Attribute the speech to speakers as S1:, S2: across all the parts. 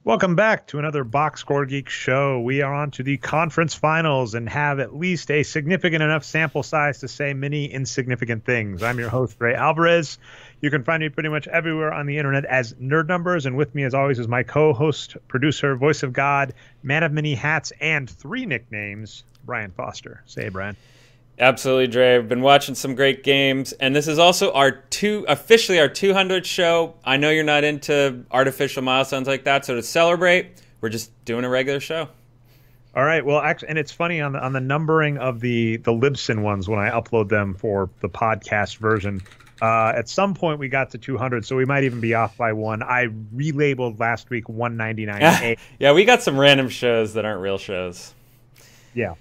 S1: Welcome back to another Boxscore Geeks show. We are on to the conference finals and have at least a significant enough sample size to say many insignificant things. I'm your host, Ray Alvarez. You can find me pretty much everywhere on the internet as Nerd Numbers, and with me, as always, is my co-host, producer, voice of God, man of many hats, and 3 nicknames, Brian Foster. Say, hey, Brian.
S2: Absolutely, Dre. I've been watching some great games, and this is also officially our 200th show. I know you're not into artificial milestones like that, so to celebrate, we're just doing a regular show.
S1: All right. Well, actually, and it's funny on the numbering of the Libsyn ones when I upload them for the podcast version. At some point, we got to 200, so we might even be off by one. I relabeled last week 199A.
S2: Yeah, we got some random shows that aren't real shows.
S1: Yeah.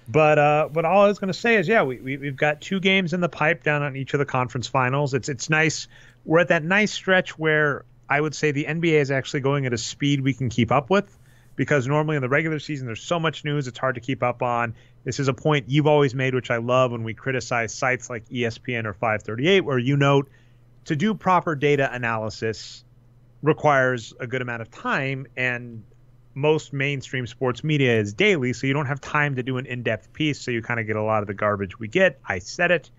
S1: But all I was going to say is, yeah, we've got 2 games in the pipe down on each of the conference finals. It's nice. We're at that nice stretch where I would say the NBA is actually going at a speed we can keep up with, because normally in the regular season there's so much news it's hard to keep up on. This is a point you've always made, which I love, when we criticize sites like ESPN or 538, where you note to do proper data analysis requires a good amount of time, and most mainstream sports media is daily, so you don't have time to do an in-depth piece, so you kind of get a lot of the garbage we get. I said it.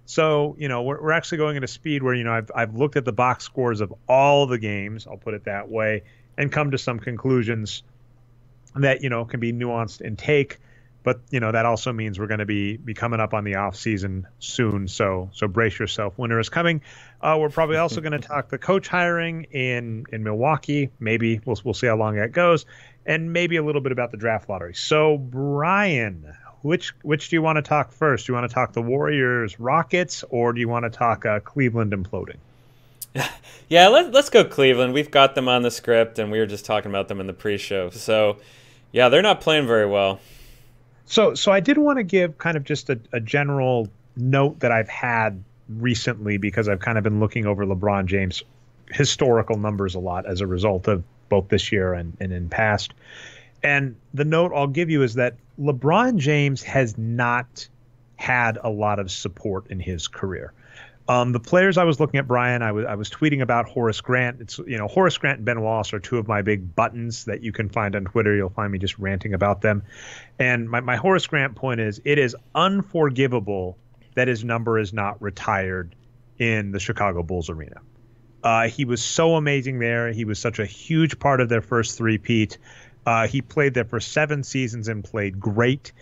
S1: So, we're actually going at a speed where, I've looked at the box scores of all the games, I'll put it that way, and come to some conclusions that, can be nuanced in take. But, that also means we're going to be coming up on the off season soon. So brace yourself. Winter is coming. We're probably also going to talk the coach hiring in Milwaukee. Maybe we'll see how long that goes, and maybe a little bit about the draft lottery. So, Brian, which do you want to talk first? Do you want to talk the Warriors, Rockets, or do you want to talk Cleveland imploding?
S2: Yeah, let's go Cleveland. We've got them on the script, and we were just talking about them in the pre-show. So, yeah, they're not playing very well.
S1: So I did want to give kind of just a general note that I've had recently, because I've kind of been looking over LeBron James' historical numbers a lot as a result of both this year and in past. And the note I'll give you is that LeBron James has not had a lot of support in his career. The players I was looking at, Brian, I was tweeting about Horace Grant. It's Horace Grant and Ben Wallace are 2 of my big buttons that you can find on Twitter. You'll find me just ranting about them. And my Horace Grant point is, it is unforgivable that his number is not retired in the Chicago Bulls arena. He was so amazing there. He was such a huge part of their first three-peat. He played there for 7 seasons and played great.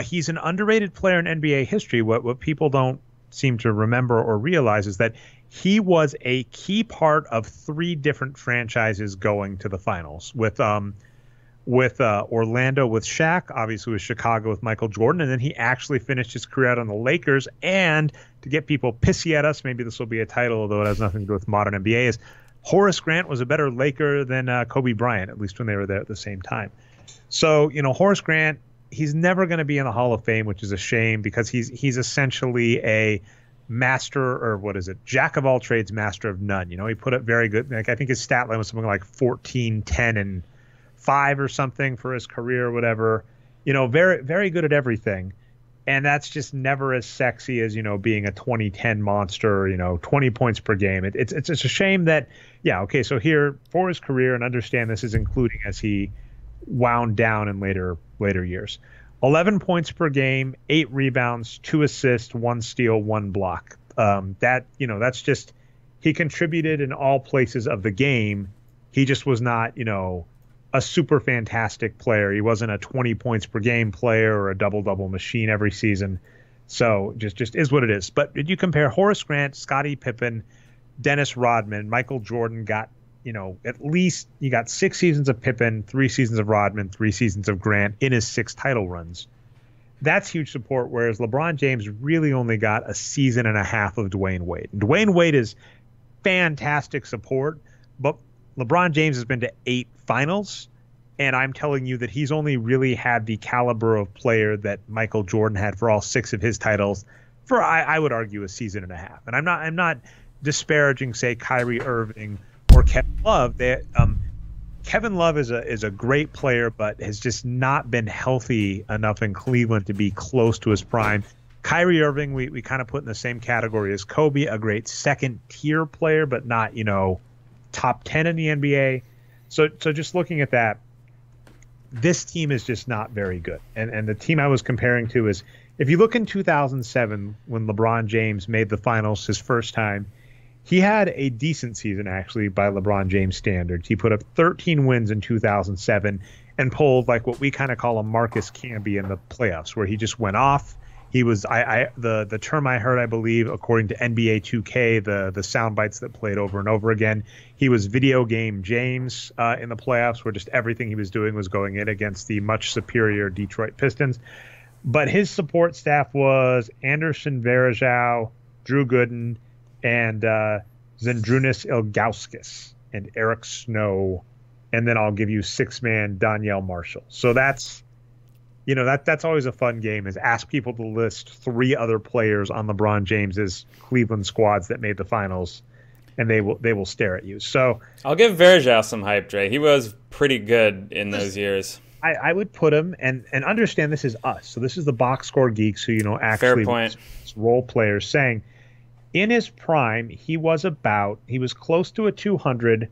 S1: He's an underrated player in NBA history. What people don't seem to remember or realize is that he was a key part of 3 different franchises going to the finals, with Orlando with Shaq, obviously with Chicago with Michael Jordan, and then he actually finished his career out on the Lakers. And to get people pissy at us, maybe this will be a title, although it has nothing to do with modern NBA, is Horace Grant was a better Laker than Kobe Bryant, at least when they were there at the same time. So, Horace Grant, he's never going to be in the Hall of Fame, which is a shame, because he's essentially a master, or what is it? Jack of all trades, master of none. He put up very good. Like, I think his stat line was something like 14, 10, and 5 or something for his career or whatever. Very, very good at everything. And that's just never as sexy as, being a 2010 monster, 20 points per game. It's a shame that, yeah, okay, so here for his career, and understand this is including as he wound down in later years. 11 points per game, 8 rebounds, 2 assists, 1 steal, 1 block. That's just, he contributed in all places of the game. He just was not, a super fantastic player. He wasn't a 20 points per game player or a double-double machine every season. So just is what it is. But did you compare Horace Grant, Scottie Pippen, Dennis Rodman, Michael Jordan got, at least you got 6 seasons of Pippen, 3 seasons of Rodman, 3 seasons of Grant in his 6 title runs. That's huge support, whereas LeBron James really only got a season and a half of Dwayne Wade. Dwayne Wade is fantastic support, but LeBron James has been to 8 finals, and I'm telling you that he's only really had the caliber of player that Michael Jordan had for all 6 of his titles for, I would argue, a season and a half. And I'm not disparaging, say, Kyrie Irving or Kevin Love. Kevin Love is a great player, but has just not been healthy enough in Cleveland to be close to his prime. Kyrie Irving, we kind of put in the same category as Kobe, a great second-tier player, but not, top 10 in the NBA. So just looking at that, this team is just not very good. And the team I was comparing to is, if you look in 2007, when LeBron James made the finals his first time, he had a decent season, actually, by LeBron James standards. He put up 13 wins in 2007 and pulled like what we kind of call a Marcus Camby in the playoffs, where he just went off. He was the term I heard, I believe, according to NBA 2K, the sound bites that played over and over again. He was video game James in the playoffs, where just everything he was doing was going in against the much superior Detroit Pistons. But his support staff was Anderson Varejao, Drew Gooden, and Zydrunas Ilgauskas and Eric Snow, and then I'll give you six-man Danielle Marshall. So that's always a fun game, is ask people to list three other players on LeBron James's Cleveland squads that made the finals, and they will stare at you. So
S2: I'll give Varejao some hype, Dre. He was pretty good in those years.
S1: I would put him, and understand this is us. So this is the Boxscore Geeks who actually
S2: fair point.
S1: Role players saying in his prime he was close to a 200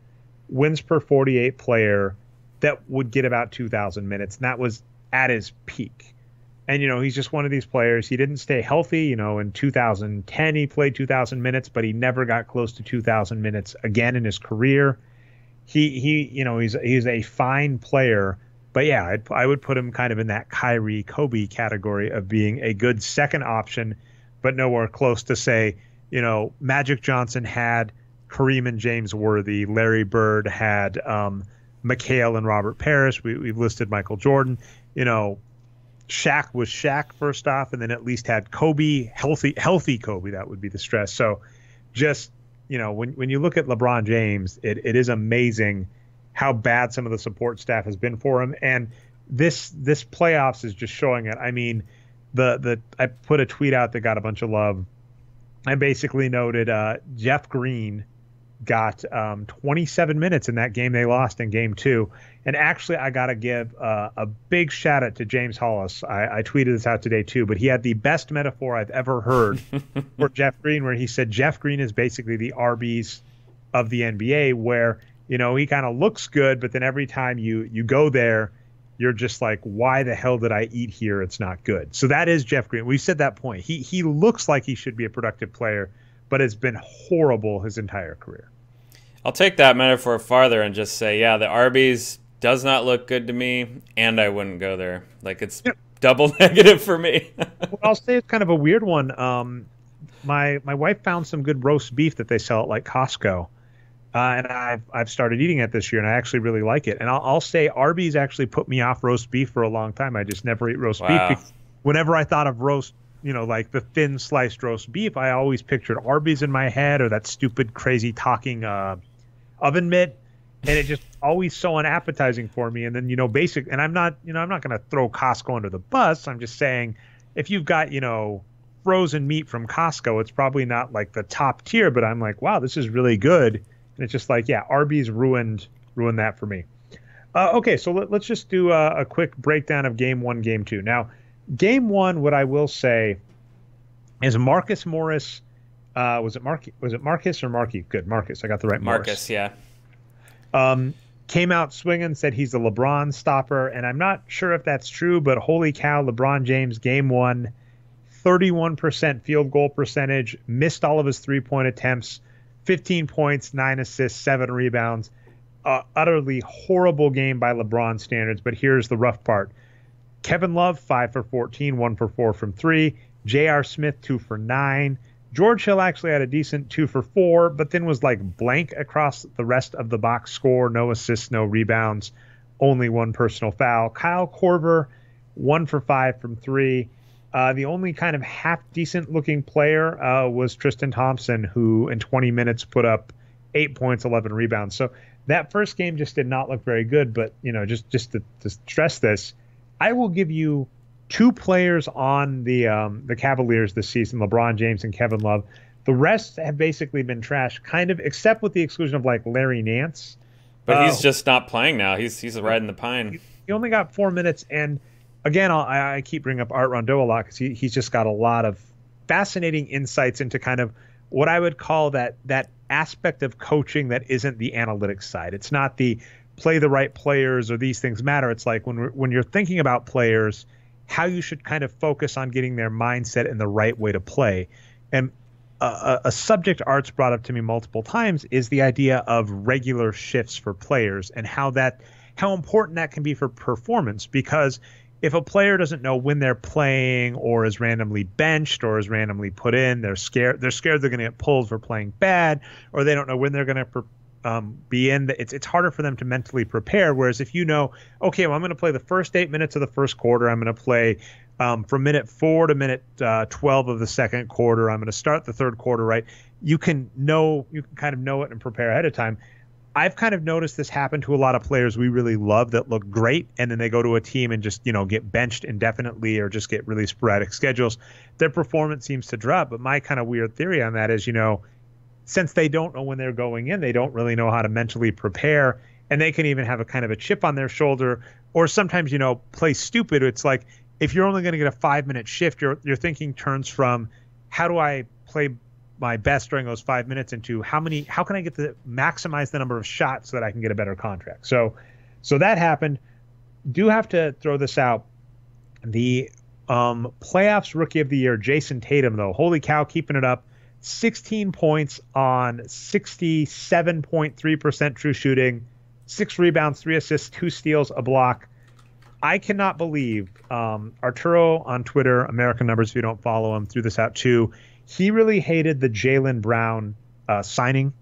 S1: wins per 48 player that would get about 2,000 minutes, and that was at his peak. And he's just one of these players. He didn't stay healthy. In 2010 he played 2,000 minutes, but he never got close to 2,000 minutes again in his career. He's a fine player. But yeah, I would put him kind of in that Kyrie Kobe category of being a good second option, but nowhere close to, say, Magic Johnson had Kareem and James Worthy. Larry Bird had McHale and Robert Parrish. We've listed Michael Jordan. Shaq was Shaq first off, and then at least had Kobe, healthy Kobe. That would be the stress. So just, when you look at LeBron James, it is amazing how bad some of the support staff has been for him. And this playoffs is just showing it. I mean, I put a tweet out that got a bunch of love. I basically noted Jeff Green got 27 minutes in that game they lost in game 2. And actually, I got to give a big shout out to James Hollis. I tweeted this out today too, but he had the best metaphor I've ever heard for Jeff Green, where he said Jeff Green is basically the Arby's of the NBA, where he kind of looks good, but then every time you go there, you're just like, why the hell did I eat here? It's not good. So that is Jeff Green. We've said that point. He looks like he should be a productive player, but has been horrible his entire career.
S2: I'll take that metaphor farther and just say, yeah, the Arby's does not look good to me, and I wouldn't go there. Like, it's double negative for me.
S1: Well, I'll say it's kind of a weird one. My wife found some good roast beef that they sell at like Costco. And I've started eating it this year, and I actually really like it. And I'll say Arby's actually put me off roast beef for a long time. I just never eat roast beef. Because whenever I thought of roast, like the thin sliced roast beef, I always pictured Arby's in my head, or that stupid, crazy talking oven mitt. And it just always so unappetizing for me. And then, and I'm not going to throw Costco under the bus. I'm just saying, if you've got, frozen meat from Costco, it's probably not like the top tier, but I'm like, wow, this is really good. And it's just like, yeah, Arby's ruined that for me. Okay, so let's just do a quick breakdown of Game 1, Game 2. Now, Game 1, what I will say is Marcus Morris. Was it Marcus or Markey? Good, Marcus. I got the right
S2: Marcus,
S1: Morris.
S2: Yeah.
S1: Came out swinging, said he's the LeBron stopper, and I'm not sure if that's true, but holy cow, LeBron James, Game 1, 31% field goal percentage, missed all of his three-point attempts, 15 points, 9 assists, 7 rebounds. Utterly horrible game by LeBron standards, but here's the rough part. Kevin Love, 5 for 14, 1 for 4 from 3. J.R. Smith, 2 for 9. George Hill actually had a decent 2 for 4, but then was like blank across the rest of the box score. No assists, no rebounds, only 1 personal foul. Kyle Korver, 1 for 5 from 3. The only kind of half-decent looking player was Tristan Thompson, who in 20 minutes put up 8 points, 11 rebounds. So that first game just did not look very good. But, just to stress this, I will give you 2 players on the Cavaliers this season, LeBron James and Kevin Love. The rest have basically been trash, kind of, except with the exclusion of like Larry Nance.
S2: But he's just not playing now. He's riding the pine.
S1: He only got 4 minutes, and again, I keep bringing up Art Rondeau a lot because he's just got a lot of fascinating insights into kind of what I would call that aspect of coaching that isn't the analytics side. It's not the play the right players or these things matter. It's like when you're thinking about players, how you should kind of focus on getting their mindset in the right way to play. And a subject Art's brought up to me multiple times is the idea of regular shifts for players and how important that can be for performance. Because if a player doesn't know when they're playing or is randomly benched or is randomly put in, they're scared they're going to get pulled for playing bad, or they don't know when they're going to be in. It's harder for them to mentally prepare. Whereas if you know, okay, well, I'm going to play the first 8 minutes of the first quarter. I'm going to play from minute 4 to minute 12 of the second quarter. I'm going to start the third quarter, right? You can kind of know it and prepare ahead of time. I've kind of noticed this happen to a lot of players we really love that look great, and then they go to a team and just, get benched indefinitely or just get really sporadic schedules. Their performance seems to drop. But my kind of weird theory on that is, since they don't know when they're going in, they don't really know how to mentally prepare, and they can even have a kind of a chip on their shoulder, or sometimes, play stupid. It's like if you're only going to get a 5-minute shift, your thinking turns from how do I play my best during those 5 minutes into how can I get to maximize the number of shots so that I can get a better contract. So that happened. Do have to throw this out. The playoffs rookie of the year, Jason Tatum, though, holy cow, keeping it up. 16 points on 67.3% true shooting, 6 rebounds, 3 assists, 2 steals, a block. I cannot believe Arturo on Twitter, American Numbers, if you don't follow him, threw this out too. He really hated the Jaylen Brown signing.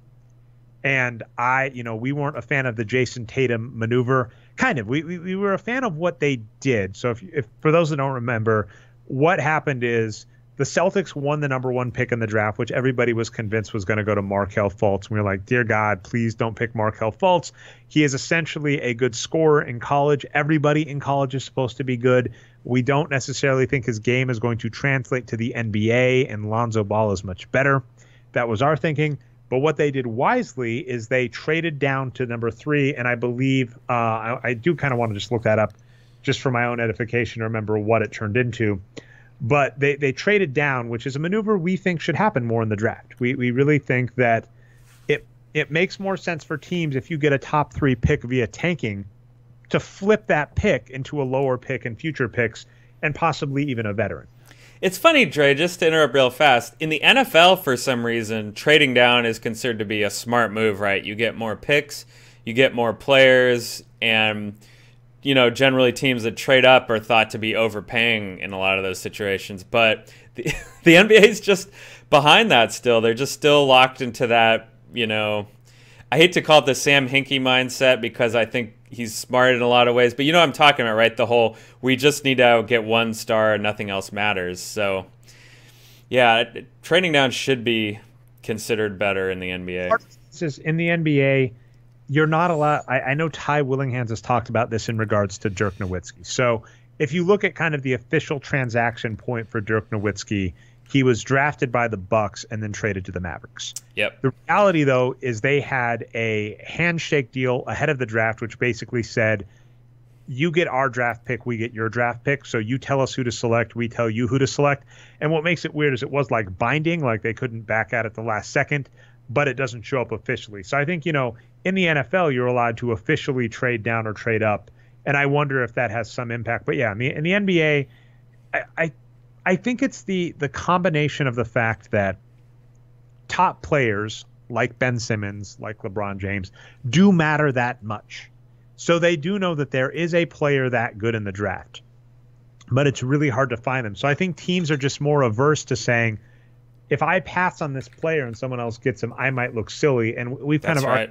S1: And we weren't a fan of the Jason Tatum maneuver. Kind of. We were a fan of what they did. So if for those that don't remember, what happened is the Celtics won the number 1 pick in the draft, which everybody was convinced was going to go to Markelle Fultz. And we were like, dear God, please don't pick Markelle Fultz. He is essentially a good scorer in college. Everybody in college is supposed to be good. We don't necessarily think his game is going to translate to the NBA, and Lonzo Ball is much better. That was our thinking. But what they did wisely is they traded down to number 3, and I believe I do kind of want to just look that up just for my own edification to remember what it turned into. But they traded down, which is a maneuver we think should happen more in the draft. We really think that it makes more sense for teams if you get a top 3 pick via tanking to flip that pick into a lower pick and future picks and possibly even a veteran.
S2: It's funny, Dre, just to interrupt real fast. In the NFL, for some reason, trading down is considered to be a smart move, right? You get more picks, you get more players, and generally teams that trade up are thought to be overpaying in a lot of those situations. But the NBA is just behind that still. They're just still locked into that, I hate to call it the Sam Hinkie mindset because I think he's smart in a lot of ways. But I'm talking about, right? The whole, we just need to get 1 star and nothing else matters. So, yeah, trading down should be considered better in the NBA.
S1: In the NBA, you're not allowed. I know Ty Willingham has talked about this in regards to Dirk Nowitzki. So if you look at kind of the official transaction point for Dirk Nowitzki, he was drafted by the Bucks and then traded to the Mavericks.
S2: Yep.
S1: The reality, though, is they had a handshake deal ahead of the draft, which basically said, you get our draft pick, we get your draft pick. So you tell us who to select, we tell you who to select. And what makes it weird is it was like binding, like they couldn't back out at the last second, but it doesn't show up officially. So I think, in the NFL, you're allowed to officially trade down or trade up. And I wonder if that has some impact. But yeah, in the NBA, I think it's the combination of the fact that top players like Ben Simmons, like LeBron James, do matter that much. So they do know that there is a player that good in the draft, but it's really hard to find them. So I think teams are just more averse to saying, if I pass on this player and someone else gets him, I might look silly. And we've kind of
S2: right.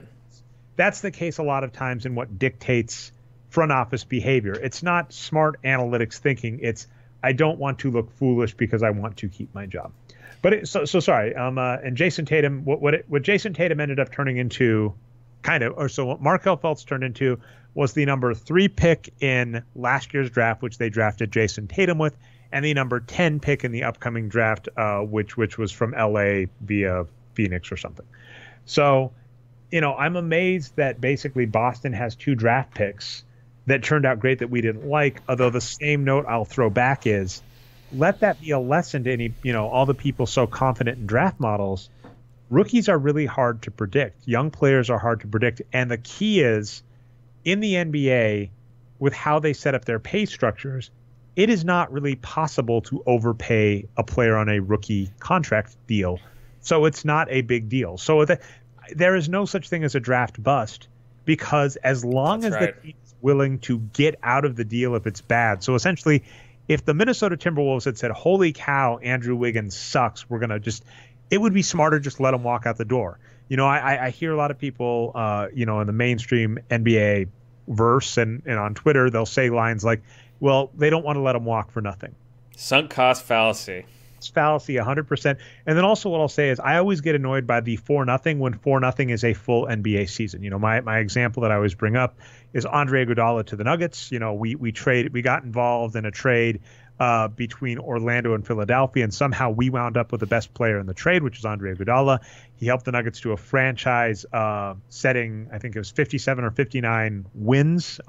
S1: That's the case a lot of times in what dictates front office behavior. It's not smart analytics thinking. It's, I don't want to look foolish because I want to keep my job. But so sorry. And Jason Tatum, what Jason Tatum ended up turning into, what Markelle Fultz turned into was the number 3 pick in last year's draft, which they drafted Jason Tatum with, and the number 10 pick in the upcoming draft, which was from LA via Phoenix or something. So, I'm amazed that basically Boston has 2 draft picks that turned out great that we didn't like. Although the same note I'll throw back is, let that be a lesson to any, all the people so confident in draft models. Rookies are really hard to predict. Young players are hard to predict. And the key is, in the NBA, with how they set up their pay structures, it is not really possible to overpay a player on a rookie contract deal. So it's not a big deal. So there is no such thing as a draft bust, because as long as the team is willing to get out of the deal if it's bad. So essentially, if the Minnesota Timberwolves had said, holy cow, Andrew Wiggins sucks, we're going to it would be smarter just let him walk out the door. I hear a lot of people, in the mainstream NBA verse and on Twitter, they'll say lines like, well, they don't want to let him walk for nothing.
S2: Sunk cost fallacy.
S1: It's fallacy, 100%. And then also what I'll say is I always get annoyed by the 4-0 when 4-0 is a full NBA season. My example that I always bring up is Andre Iguodala to the Nuggets. We got involved in a trade between Orlando and Philadelphia, and somehow we wound up with the best player in the trade, which is Andre Iguodala. He helped the Nuggets to a franchise setting, I think it was 57 or 59 wins.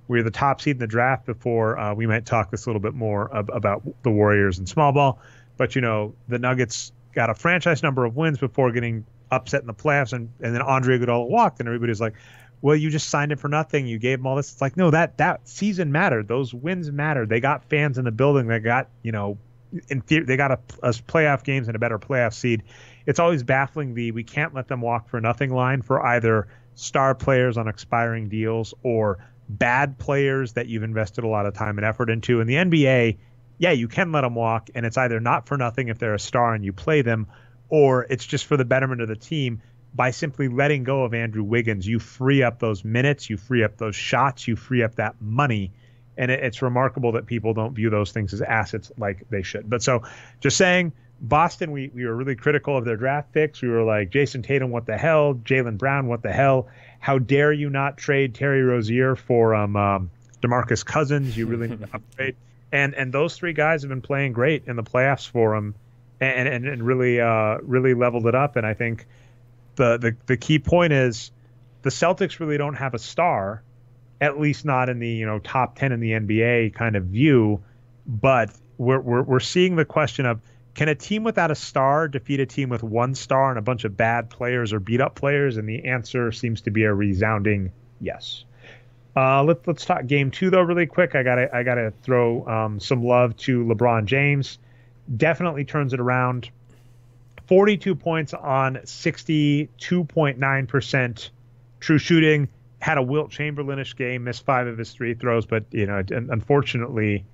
S1: We were the top seed in the draft before. We might talk this a little bit more about the Warriors and small ball. But, the Nuggets got a franchise number of wins before getting upset in the playoffs, and then Andre Iguodala walked, and everybody's like, well, you just signed him for nothing. You gave him all this. It's like, no, that season mattered. Those wins mattered. They got fans in the building. They got, in theory, they got a playoff games and a better playoff seed. It's always baffling we can't let them walk for nothing line for either star players on expiring deals or bad players that you've invested a lot of time and effort into. In the NBA, yeah, you can let them walk, and it's either not for nothing if they're a star and you play them, or it's just for the betterment of the team. By simply letting go of Andrew Wiggins, you free up those minutes, you free up those shots, you free up that money. And it's remarkable that people don't view those things as assets like they should. But so just saying, Boston, we were really critical of their draft picks. We were like, Jason Tatum, what the hell? Jaylen Brown, what the hell? How dare you not trade Terry Rozier for DeMarcus Cousins? You really need to upgrade. And those three guys have been playing great in the playoffs for them and really leveled it up. And I think the key point is the Celtics really don't have a star, at least not in the top 10 in the NBA kind of view. But we're seeing the question of, can a team without a star defeat a team with one star and a bunch of bad players or beat up players? And the answer seems to be a resounding yes. Let's talk game 2 though really quick. I gotta throw some love to LeBron James. Definitely turns it around. 42 points on 62.9% true shooting. Had a Wilt Chamberlain-ish game, missed 5 of his 3 throws, but unfortunately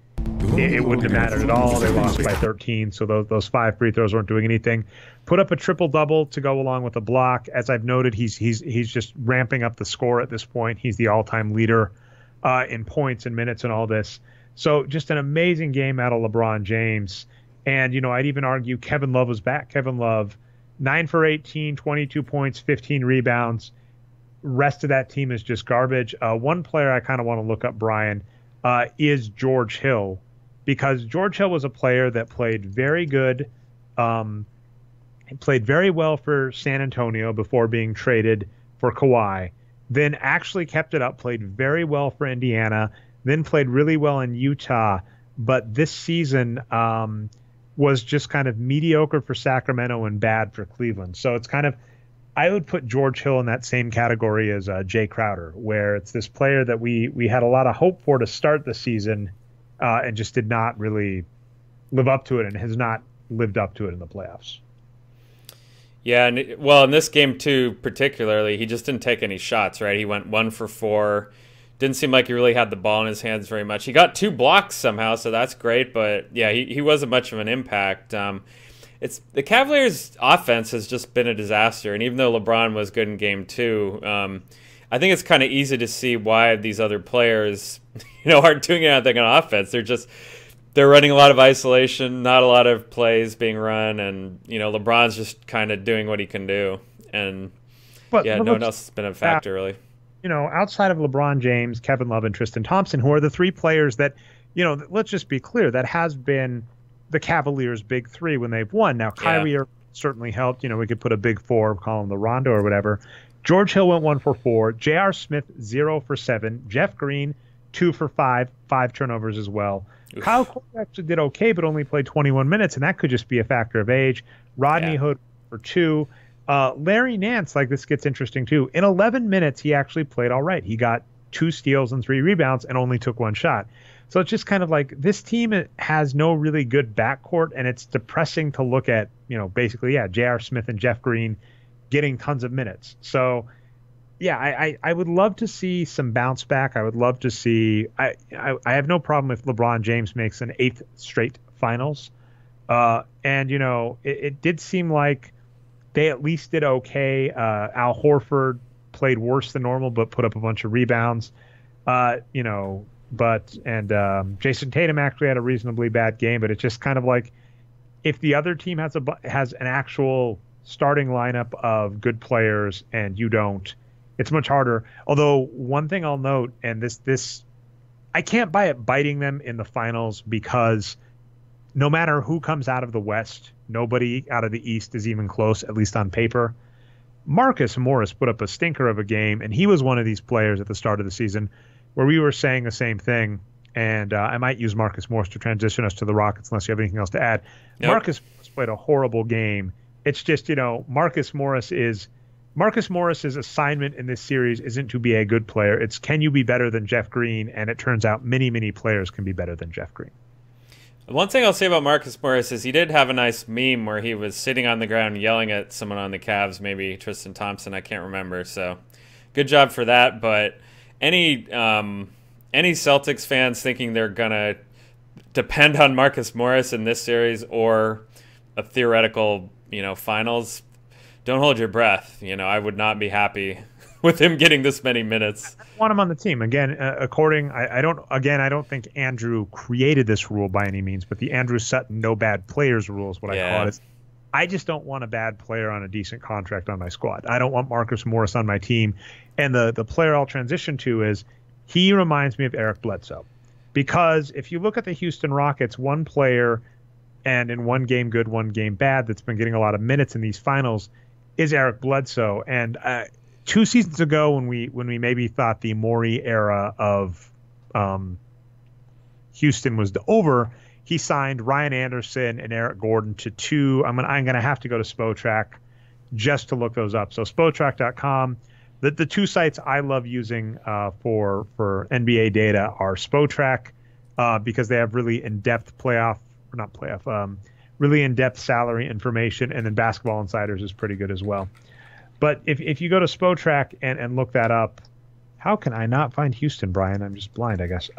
S1: it wouldn't have mattered at all. They lost by 13, so those 5 free throws weren't doing anything. Put up a triple-double to go along with a block. As I've noted, he's just ramping up the score at this point. He's the all-time leader in points and minutes and all this. So just an amazing game out of LeBron James. And, I'd even argue Kevin Love was back. Kevin Love, 9 for 18, 22 points, 15 rebounds. Rest of that team is just garbage. One player I kind of want to look up, Brian, is George Hill, because George Hill was a player that played very good. He played very well for San Antonio before being traded for Kawhi, then actually kept it up, played very well for Indiana, then played really well in Utah. But this season was just kind of mediocre for Sacramento and bad for Cleveland. So it's kind of, I would put George Hill in that same category as Jay Crowder, where it's this player that we had a lot of hope for to start the season and just did not really live up to it and has not lived up to it in the playoffs.
S2: Yeah, and well, in this game too, particularly, he just didn't take any shots, right? He went 1 for 4. Didn't seem like he really had the ball in his hands very much. He got 2 blocks somehow, so that's great. But yeah, he wasn't much of an impact. It's the Cavaliers' offense has just been a disaster, and even though LeBron was good in game 2, I think it's kind of easy to see why these other players, aren't doing anything on offense. They're running a lot of isolation, not a lot of plays being run, and LeBron's just kind of doing what he can do, and no one else has been a factor really.
S1: Outside of LeBron James, Kevin Love, and Tristan Thompson, who are the 3 players that, let's just be clear, that has been the Cavaliers' big 3 when they've won. Now, Kyrie certainly helped. We could put a big 4, call him the Rondo or whatever. George Hill went 1 for 4. J.R. Smith, 0 for 7. Jeff Green, 2 for 5, 5 turnovers as well. Oof. Kyle Korver actually did okay, but only played 21 minutes, and that could just be a factor of age. Rodney Hood for 2. Larry Nance, like, this gets interesting too. In 11 minutes, he actually played all right. He got 2 steals and 3 rebounds and only took 1 shot. So it's just kind of like this team has no really good backcourt, and it's depressing to look at, basically, J.R. Smith and Jeff Green getting tons of minutes. So, I would love to see some bounce back. I would love to see I have no problem if LeBron James makes an 8th straight finals. And, it did seem like they at least did okay. Al Horford played worse than normal, but put up a bunch of rebounds. Jason Tatum actually had a reasonably bad game, but it's just kind of like if the other team has an actual starting lineup of good players and you don't, it's much harder. Although one thing I'll note, and this I can't buy it biting them in the finals, because no matter who comes out of the West, nobody out of the East is even close, at least on paper. Marcus Morris put up a stinker of a game, and he was one of these players at the start of the season where we were saying the same thing. And I might use Marcus Morris to transition us to the Rockets unless you have anything else to add. Yep. Marcus Morris played a horrible game. It's just, Marcus Morris's assignment in this series isn't to be a good player. It's, can you be better than Jeff Green? And it turns out many, many players can be better than Jeff Green.
S2: One thing I'll say about Marcus Morris is he did have a nice meme where he was sitting on the ground yelling at someone on the Cavs, maybe Tristan Thompson, I can't remember. So good job for that. But any Celtics fans thinking they're going to depend on Marcus Morris in this series or a theoretical, finals, don't hold your breath. I would not be happy with him getting this many minutes.
S1: I want him on the team. Again, I don't think Andrew created this rule by any means, but the Andrew Sutton no bad players rule is what I call it. I just don't want a bad player on a decent contract on my squad. I don't want Marcus Morris on my team. And the player I'll transition to is, he reminds me of Eric Bledsoe. Because if you look at the Houston Rockets, one player, and in one game good, one game bad, that's been getting a lot of minutes in these finals, is Eric Bledsoe. And 2 seasons ago, when we maybe thought the Morey era of Houston was over, he signed Ryan Anderson and Eric Gordon to 2. I'm gonna have to go to Spotrac just to look those up. So Spotrac.com. The 2 sites I love using for NBA data are Spotrac, because they have really in-depth really in-depth salary information, and then Basketball Insiders is pretty good as well. But if you go to Spotrac and look that up, how can I not find Houston, Brian? I'm just blind, I guess.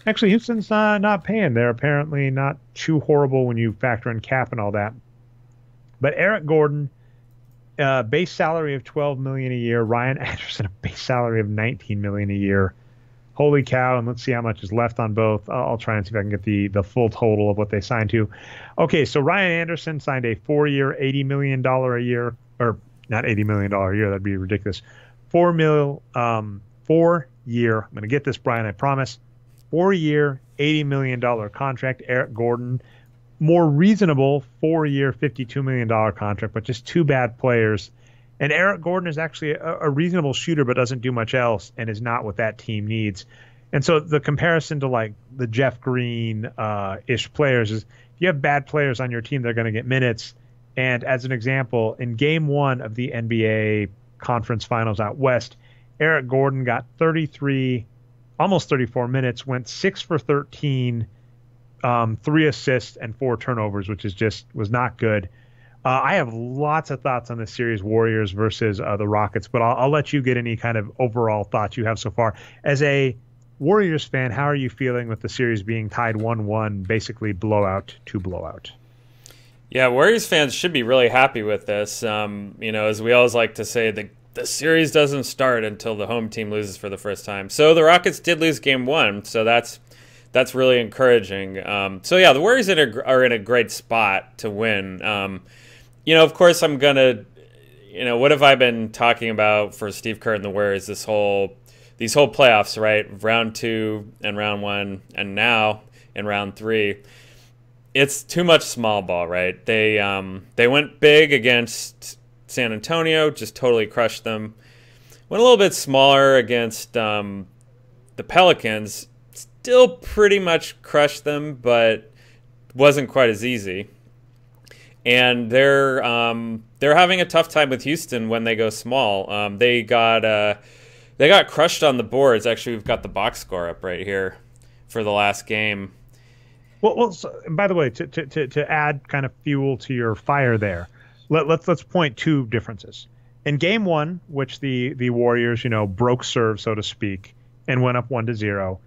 S1: Actually, Houston's not paying. They're apparently not too horrible when you factor in cap and all that. But Eric Gordon, base salary of $12 million a year. Ryan Anderson, a base salary of $19 million a year. Holy cow! And let's see how much is left on both. I'll try and see if I can get the full total of what they signed to. Okay, so Ryan Anderson signed a 4-year, $80 million a year, or not $80 million a year. That'd be ridiculous. 4-year. I'm going to get this, Brian. I promise. 4-year, $80 million contract. Eric Gordon, more reasonable 4-year, $52 million contract, but just 2 bad players. And Eric Gordon is actually a reasonable shooter, but doesn't do much else, and is not what that team needs. And so the comparison to like the Jeff Green ish players is, if you have bad players on your team, they're going to get minutes. And as an example, in Game 1 of the NBA Conference Finals out West, Eric Gordon got 33, almost 34 minutes, went 6 for 13, 3 assists and 4 turnovers, which was not good. I have lots of thoughts on this series, Warriors versus the Rockets, but I'll let you get any kind of overall thoughts you have so far. As a Warriors fan, how are you feeling with the series being tied 1-1, basically blowout to blowout?
S2: Yeah, Warriors fans should be really happy with this. As we always like to say, the series doesn't start until the home team loses for the first time. So the Rockets did lose Game 1, so that's really encouraging. The Warriors are in a great spot to win. Of course, I'm going to, what have I been talking about for Steve Kerr and the Warriors these whole playoffs, right? Round 2 and round 1, and now in round 3. It's too much small ball, right? They went big against San Antonio, just totally crushed them. Went a little bit smaller against the Pelicans still pretty much crushed them, but wasn't quite as easy. And they're having a tough time with Houston when they go small. They got crushed on the boards. Actually, we've got the box score up right here for the last game.
S1: Well, so, by the way, to add kind of fuel to your fire there, let's point two differences. In game one, which the Warriors, broke serve, so to speak, and went up 1-0,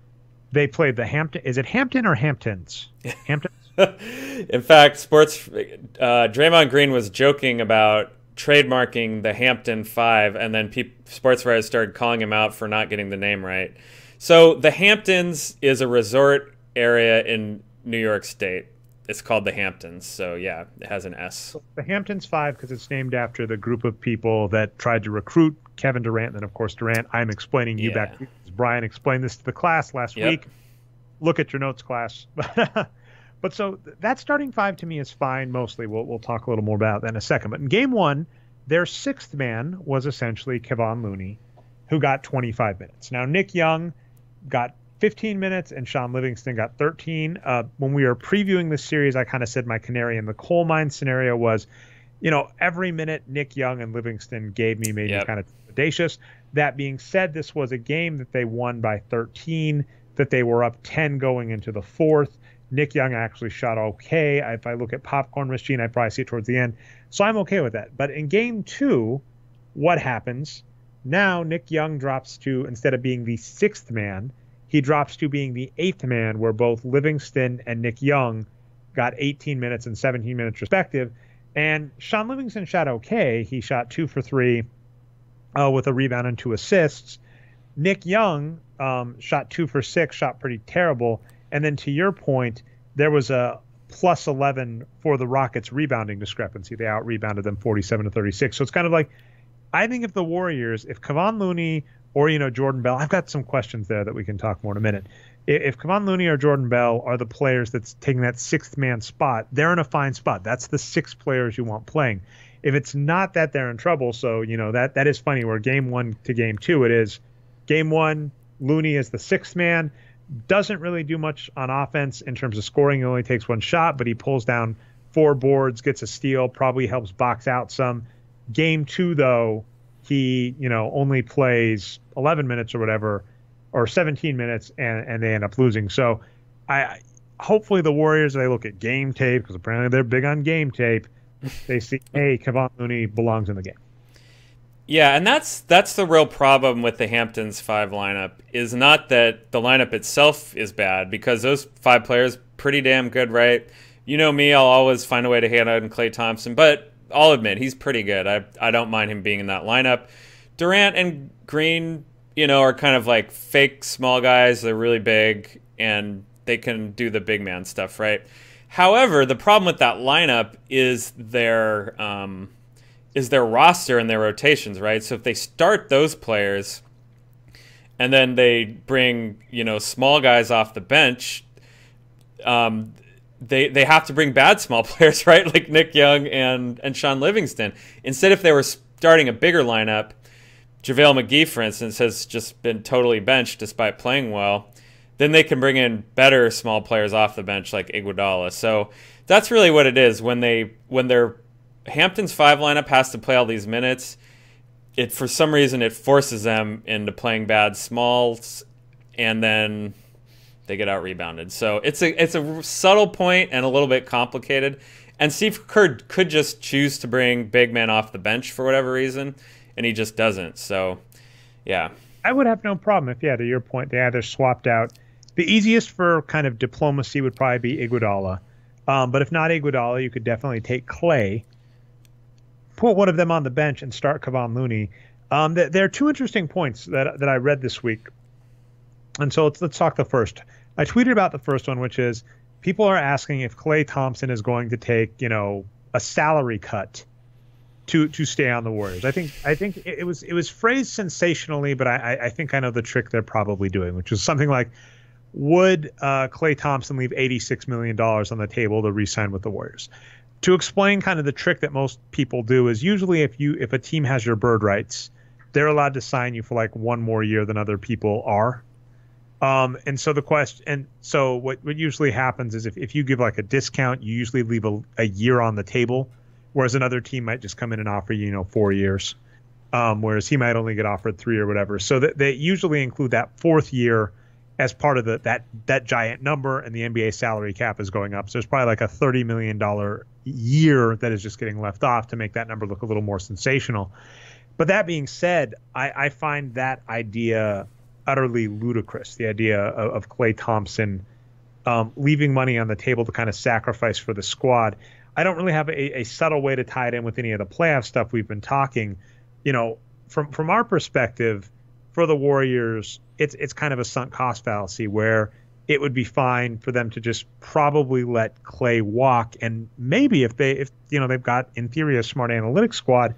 S1: they played the Hampton. Is it Hampton or Hamptons? Hamptons.
S2: In fact, Draymond Green was joking about trademarking the Hampton 5, and then sports writers started calling him out for not getting the name right. So the Hamptons is a resort area in New York State. It's called the Hamptons. So yeah, it has an S.
S1: The Hamptons 5 because it's named after the group of people that tried to recruit Kevin Durant, and then of course Durant. I'm explaining you back. Brian explained this to the class last week. Look at your notes, class. But so that starting 5 to me is fine mostly. We'll talk a little more about that in a second. But in game one, their sixth man was essentially Kevon Looney, who got 25 minutes. Now, Nick Young got 15 minutes and Sean Livingston got 13. When we were previewing this series, I kind of said my canary in the coal mine scenario was, every minute Nick Young and Livingston gave me made me kind of audacious. That being said, this was a game that they won by 13, that they were up 10 going into the fourth. Nick Young actually shot okay. If I look at Popcorn Machine, I probably see it towards the end. So I'm okay with that. But in game two, what happens? Now Nick Young drops to, instead of being the sixth man, he drops to being the eighth man, where both Livingston and Nick Young got 18 minutes and 17 minutes respective. And Sean Livingston shot okay. He shot 2 for 3 with a rebound and 2 assists. Nick Young shot 2 for 6, shot pretty terrible. And then to your point, there was a plus 11 for the Rockets rebounding discrepancy. They out-rebounded them 47-36. So it's kind of like, I think if the Warriors, if Kevon Looney or, Jordan Bell, I've got some questions there that we can talk more in a minute. If Kevon Looney or Jordan Bell are the players that's taking that sixth man spot, they're in a fine spot. That's the 6 players you want playing. If it's not that, they're in trouble. So, that is funny. Where game 1 to game 2, it is game 1, Looney is the 6th man. Doesn't really do much on offense in terms of scoring. He only takes 1 shot, but he pulls down 4 boards, gets a steal, probably helps box out some. Game 2, though, he, only plays 11 minutes or whatever, or 17 minutes, and they end up losing. So hopefully the Warriors, they look at game tape, because apparently they're big on game tape. They see, hey, Kevon Looney belongs in the game.
S2: Yeah, and that's the real problem with the Hamptons 5 lineup, is not that the lineup itself is bad, because those 5 players pretty damn good, right? You know me, I'll always find a way to hate on Klay Thompson, but I'll admit he's pretty good. I don't mind him being in that lineup. Durant and Green, are kind of like fake small guys. They're really big, and they can do the big man stuff, right? However, the problem with that lineup is their roster and their rotations, right? So if they start those players and then they bring, small guys off the bench, they have to bring bad small players, right? Like Nick Young and Sean Livingston. Instead, if they were starting a bigger lineup, JaVale McGee, for instance, has just been totally benched despite playing well, then they can bring in better small players off the bench like Iguodala. So that's really what it is. When their Hampton's 5 lineup has to play all these minutes, for some reason it forces them into playing bad smalls, and then they get out rebounded. So it's a subtle point and a little bit complicated. And Steve Kerr could just choose to bring big men off the bench for whatever reason, and he just doesn't. So, yeah.
S1: I would have no problem if, to your point, they either swapped out. The easiest for kind of diplomacy would probably be Iguodala. But if not Iguodala, you could definitely take Klay, put one of them on the bench, and start Kevon Looney. There are 2 interesting points that I read this week. And so let's talk the first. I tweeted about the first one, which is people are asking if Klay Thompson is going to take, a salary cut to stay on the Warriors. I think it was phrased sensationally, but I think I know the trick they're probably doing, which is something like, would Klay Thompson leave $86 million on the table to re-sign with the Warriors? To explain kind of the trick that most people do is usually if a team has your bird rights, they're allowed to sign you for like 1 more year than other people are. And so the question, and so what usually happens is if you give like a discount, you usually leave a year on the table, whereas another team might just come in and offer you, 4 years, whereas he might only get offered 3 or whatever. So that they usually include that fourth year as part of that giant number, and the NBA salary cap is going up. So there's probably like a $30 million year that is just getting left off to make that number look a little more sensational. But that being said, I find that idea utterly ludicrous, the idea of Klay Thompson leaving money on the table to kind of sacrifice for the squad. I don't really have a subtle way to tie it in with any of the playoff stuff we've been talking. From our perspective, for the Warriors, it's kind of a sunk cost fallacy where it would be fine for them to just probably let Klay walk, and maybe if they've got in theory a smart analytics squad,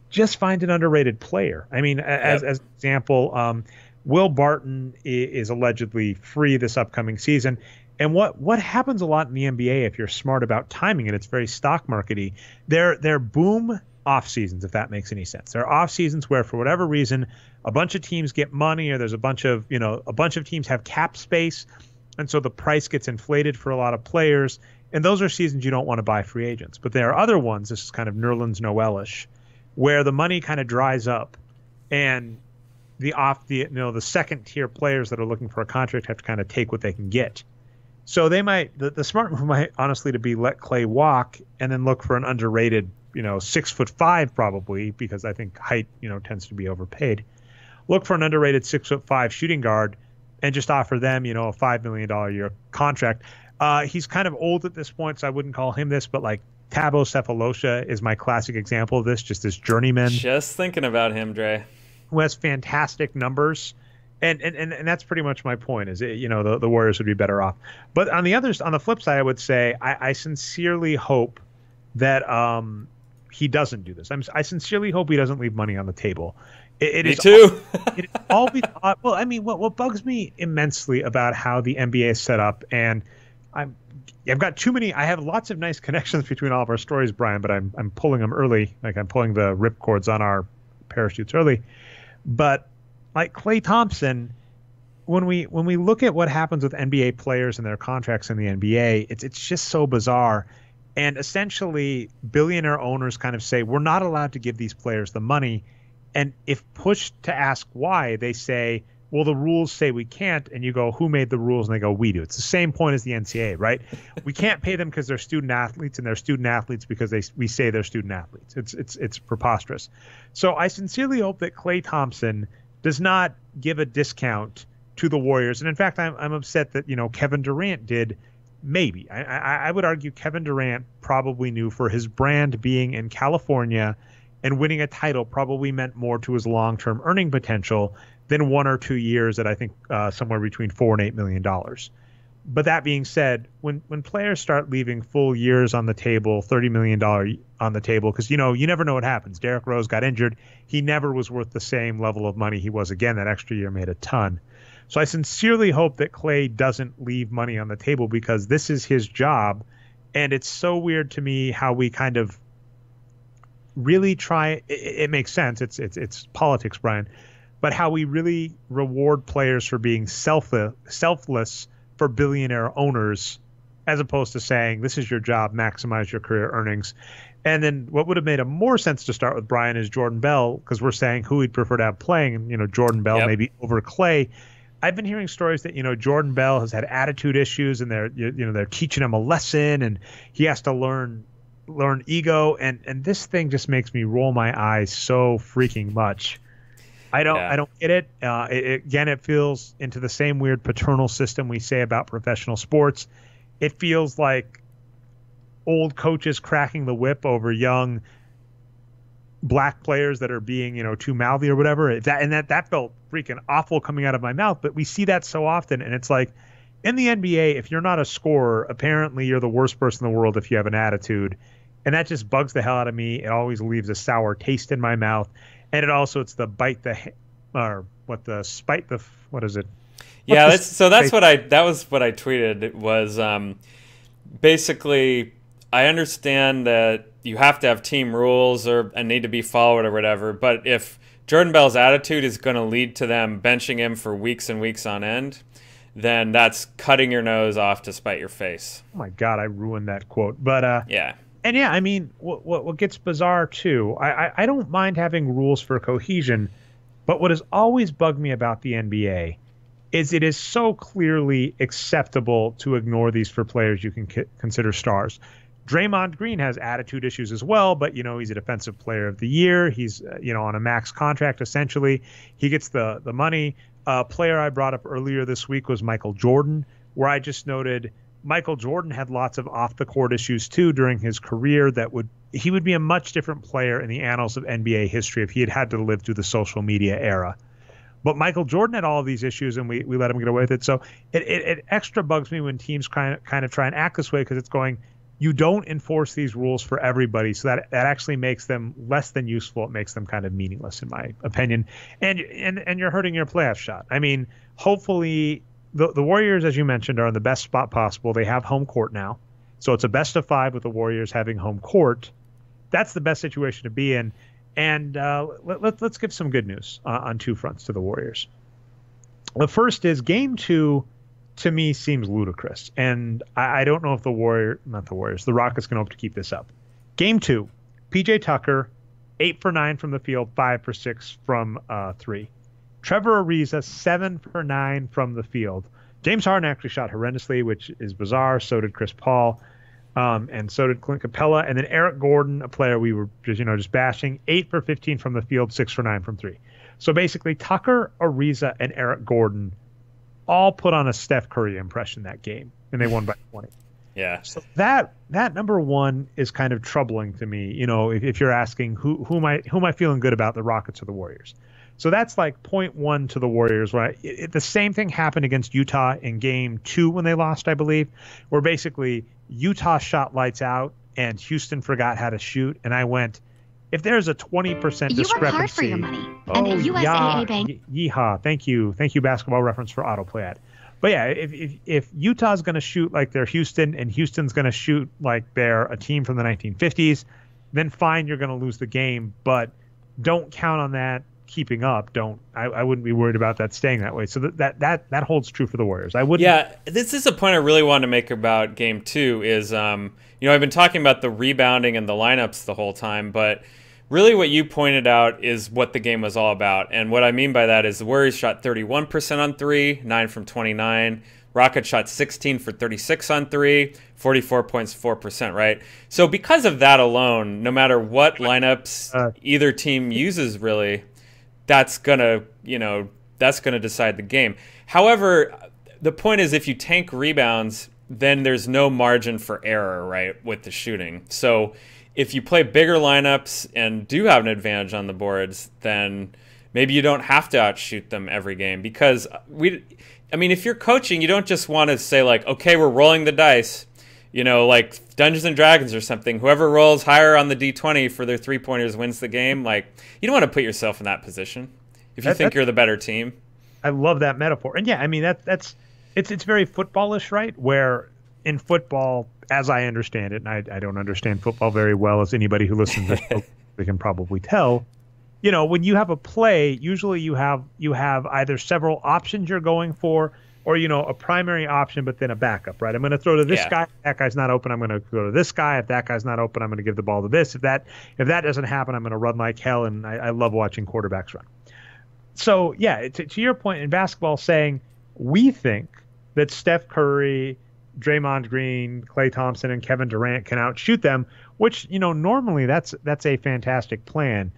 S1: just find an underrated player. I mean, as an example, Will Barton is allegedly free this upcoming season. And what happens a lot in the NBA, if you're smart about timing it, it's very stock markety. They're boom off seasons, if that makes any sense. There are off seasons where, for whatever reason, a bunch of teams get money, or there's a bunch of teams have cap space, and so the price gets inflated for a lot of players. And those are seasons you don't want to buy free agents. But there are other ones, this is kind of Nerlens Noel-ish, where the money kind of dries up, and the second tier players that are looking for a contract have to kind of take what they can get. So they might, the smart move might honestly to be let Klay walk and then look for an underrated, 6'5" probably, because I think height, tends to be overpaid. Look for an underrated 6'5" shooting guard and just offer them, a $5 million a year contract. He's kind of old at this point, so I wouldn't call him this, but like Thabo Sefolosha is my classic example of this, just this journeyman. Just
S2: thinking about him, Dre.
S1: Who has fantastic numbers. And that's pretty much my point, is the Warriors would be better off. But on the flip side, I would say I sincerely hope that he doesn't do this. I sincerely hope he doesn't leave money on the table.
S2: Me too.
S1: It all be well. I mean, what bugs me immensely about how the NBA is set up, and I've got too many. I have lots of nice connections between all of our stories, Brian, but I'm pulling them early. Like I'm pulling the rip cords on our parachutes early. But like Klay Thompson, when we look at what happens with NBA players and their contracts in the NBA, it's just so bizarre. And essentially, billionaire owners kind of say, we're not allowed to give these players the money. And if pushed to ask why, they say, well, the rules say we can't. And you go, who made the rules? And they go, we do. It's the same point as the NCAA, right? We can't pay them because they're student athletes, and they're student athletes because we say they're student athletes. It's preposterous. So I sincerely hope that Klay Thompson does not give a discount to the Warriors. And in fact, I'm upset that, Kevin Durant did. Maybe. I would argue Kevin Durant probably knew for his brand being in California and winning a title probably meant more to his long-term earning potential than 1 or 2 years at, I think, somewhere between $4 and $8 million. But that being said, when players start leaving full years on the table, $30 million on the table, because, you never know what happens. Derrick Rose got injured. He never was worth the same level of money he was again. That extra year made a ton. So I sincerely hope that Klay doesn't leave money on the table, because this is his job. And it's so weird to me how we kind of really try. It makes sense. It's politics, Brian. But how we really reward players for being selfless for billionaire owners, as opposed to saying, this is your job, maximize your career earnings. And then what would have made more sense to start with, Brian, is Jordan Bell, because we're saying who we'd prefer to have playing, and, Jordan Bell maybe over Klay. I've been hearing stories that, Jordan Bell has had attitude issues, and they're teaching him a lesson, and he has to learn ego. And this thing just makes me roll my eyes so freaking much. I don't get it. It feels into the same weird paternal system we say about professional sports. It feels like old coaches cracking the whip over young black players that are being, too mouthy or whatever. That felt freaking awful coming out of my mouth. But we see that so often, and it's like in the NBA, if you're not a scorer, apparently you're the worst person in the world if you have an attitude, and that just bugs the hell out of me. It always leaves a sour taste in my mouth. And it's the what is it?
S2: Yeah, that was what I tweeted. It was basically I understand that you have to have team rules and need to be followed or whatever, but if Jordan Bell's attitude is going to lead to them benching him for weeks and weeks on end, then that's cutting your nose off to spite your face.
S1: Oh my God, I ruined that quote. But
S2: yeah.
S1: And yeah, I mean, what gets bizarre too, I don't mind having rules for cohesion, but what has always bugged me about the NBA is it is so clearly acceptable to ignore these for players you can consider stars. Draymond Green has attitude issues as well, but, he's a defensive player of the year. He's, on a max contract, essentially. He gets the money. Player I brought up earlier this week was Michael Jordan, where I just noted Michael Jordan had lots of off-the-court issues, too, during his career he would be a much different player in the annals of NBA history if he had to live through the social media era. But Michael Jordan had all of these issues, and we let him get away with it. So it extra bugs me when teams kind of try and act this way, because it's going, you don't enforce these rules for everybody, so that actually makes them less than useful. It makes them kind of meaningless, in my opinion. And you're hurting your playoff shot. I mean, hopefully the Warriors, as you mentioned, are in the best spot possible. They have home court now, so it's a best of 5 with the Warriors having home court. That's the best situation to be in. And let's give some good news on 2 fronts to the Warriors. The first is Game 2. To me, seems ludicrous. And I don't know if the Rockets can hope to keep this up. Game 2, PJ Tucker, 8 for 9 from the field, 5 for 6 from 3. Trevor Ariza, 7 for 9 from the field. James Harden actually shot horrendously, which is bizarre. So did Chris Paul. And so did Clint Capella. And then Eric Gordon, a player we were just bashing, 8 for 15 from the field, 6 for 9 from 3. So basically, Tucker, Ariza, and Eric Gordon all put on a Steph Curry impression that game, and they won by 20.
S2: Yeah.
S1: So that number one is kind of troubling to me. If you're asking who am I feeling good about, the Rockets or the Warriors. So that's like 0.1 to the Warriors. Where the same thing happened against Utah in Game 2 when they lost, I believe, where basically Utah shot lights out and Houston forgot how to shoot, and I went, if there's a 20% discrepancy,
S3: you work hard for your money. And the USAA Bank.
S1: Yeehaw! Thank you, Basketball Reference for autoplay ad. But yeah, if Utah's going to shoot like they're Houston and Houston's going to shoot like they're a team from the 1950s, then fine, you're going to lose the game. But don't count on that keeping up. I wouldn't be worried about that staying that way. So that holds true for the Warriors. I wouldn't.
S2: Yeah, this is a point I really wanted to make about Game 2. Is I've been talking about the rebounding and the lineups the whole time, but really what you pointed out is what the game was all about. And what I mean by that is the Warriors shot 31% on 3, 9 from 29. Rockets shot 16 for 36 on 3, 44.4%, right? So because of that alone, no matter what lineups either team uses, really, that's gonna decide the game. However, the point is, if you tank rebounds, then there's no margin for error, right, with the shooting. So if you play bigger lineups and do have an advantage on the boards, then maybe you don't have to outshoot them every game. Because if you're coaching, you don't just want to say like, okay, we're rolling the dice, like Dungeons and Dragons or something. Whoever rolls higher on the D20 for their 3-pointers wins the game. Like, you don't want to put yourself in that position if you think you're the better team.
S1: I love that metaphor. And yeah, I mean, it's very footballish, right? Where in football, as I understand it, and I don't understand football very well, as anybody who listens to this they can probably tell, when you have a play, usually you have either several options you're going for, or a primary option but then a backup, right? I'm going to throw to this guy. If that guy's not open, I'm going to go to this guy. If that guy's not open, I'm going to give the ball to this. If that doesn't happen, I'm going to run like hell, and I love watching quarterbacks run. So yeah, to your point in basketball, saying we think that Steph Curry, Draymond Green, Klay Thompson, and Kevin Durant can outshoot them, which normally that's a fantastic plan.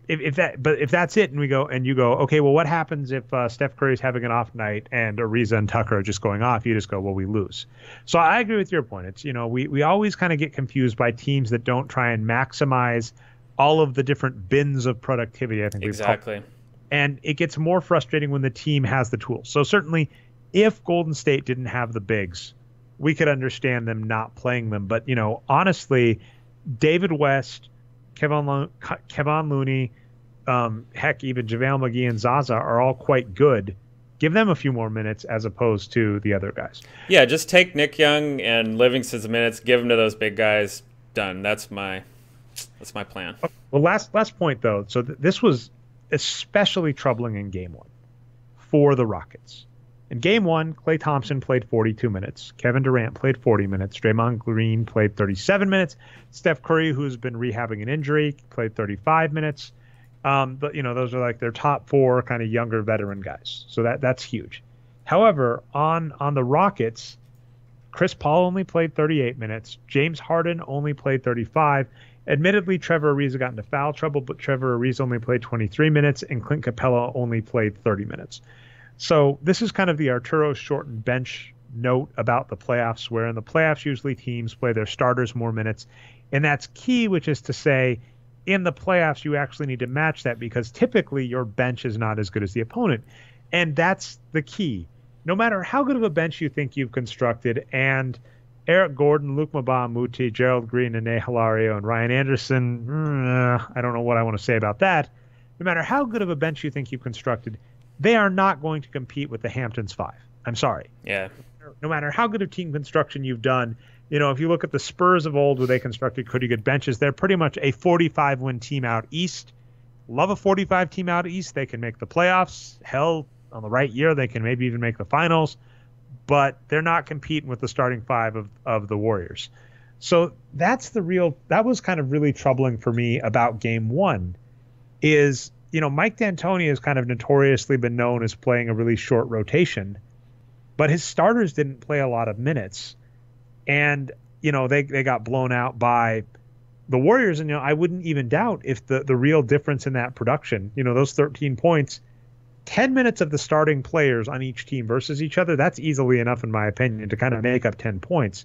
S1: If that's it, and you go, okay, well, what happens if Steph Curry's having an off night and Ariza and Tucker are just going off? You just go, well, we lose. So I agree with your point. It's we always kind of get confused by teams that don't try and maximize all of the different bins of productivity. I think
S2: exactly.
S1: And it gets more frustrating when the team has the tools. So certainly, if Golden State didn't have the bigs, we could understand them not playing them. But honestly, David West, Kevon Looney, heck, even JaVale McGee and Zaza are all quite good. Give them a few more minutes as opposed to the other guys.
S2: Yeah, just take Nick Young and Livingston's minutes, give them to those big guys. Done. That's my plan.
S1: Well, last point though. So this was especially troubling in Game 1 for the Rockets. In Game 1, Klay Thompson played 42 minutes. Kevin Durant played 40 minutes. Draymond Green played 37 minutes. Steph Curry, who's been rehabbing an injury, played 35 minutes. But those are like their top 4 kind of younger veteran guys. So that's huge. However, on the Rockets, Chris Paul only played 38 minutes. James Harden only played 35. Admittedly, Trevor Ariza got into foul trouble, but Trevor Ariza only played 23 minutes, and Clint Capella only played 30 minutes. So this is kind of the Arturo shortened bench note about the playoffs, where in the playoffs usually teams play their starters more minutes. And that's key, which is to say in the playoffs you actually need to match that because typically your bench is not as good as the opponent. And that's the key. No matter how good of a bench you think you've constructed, and Eric Gordon, Luke Mbah-a-Moute, Gerald Green, Nene Hilario, and Ryan Anderson, I don't know what I want to say about that. No matter how good of a bench you think you've constructed, they are not going to compete with the Hamptons 5. I'm sorry.
S2: Yeah.
S1: No matter how good of team construction you've done, if you look at the Spurs of old where they constructed pretty good benches, they're pretty much a 45-win team out east. Love a 45 team out east. They can make the playoffs. Hell, on the right year, they can maybe even make the finals. But they're not competing with the starting 5 of the Warriors. So that was kind of really troubling for me about Game 1 is, Mike D'Antoni has kind of notoriously been known as playing a really short rotation, but his starters didn't play a lot of minutes. And, they got blown out by the Warriors. And, I wouldn't even doubt if the real difference in that production, those 13 points, 10 minutes of the starting players on each team versus each other, that's easily enough, in my opinion, to kind of make up 10 points.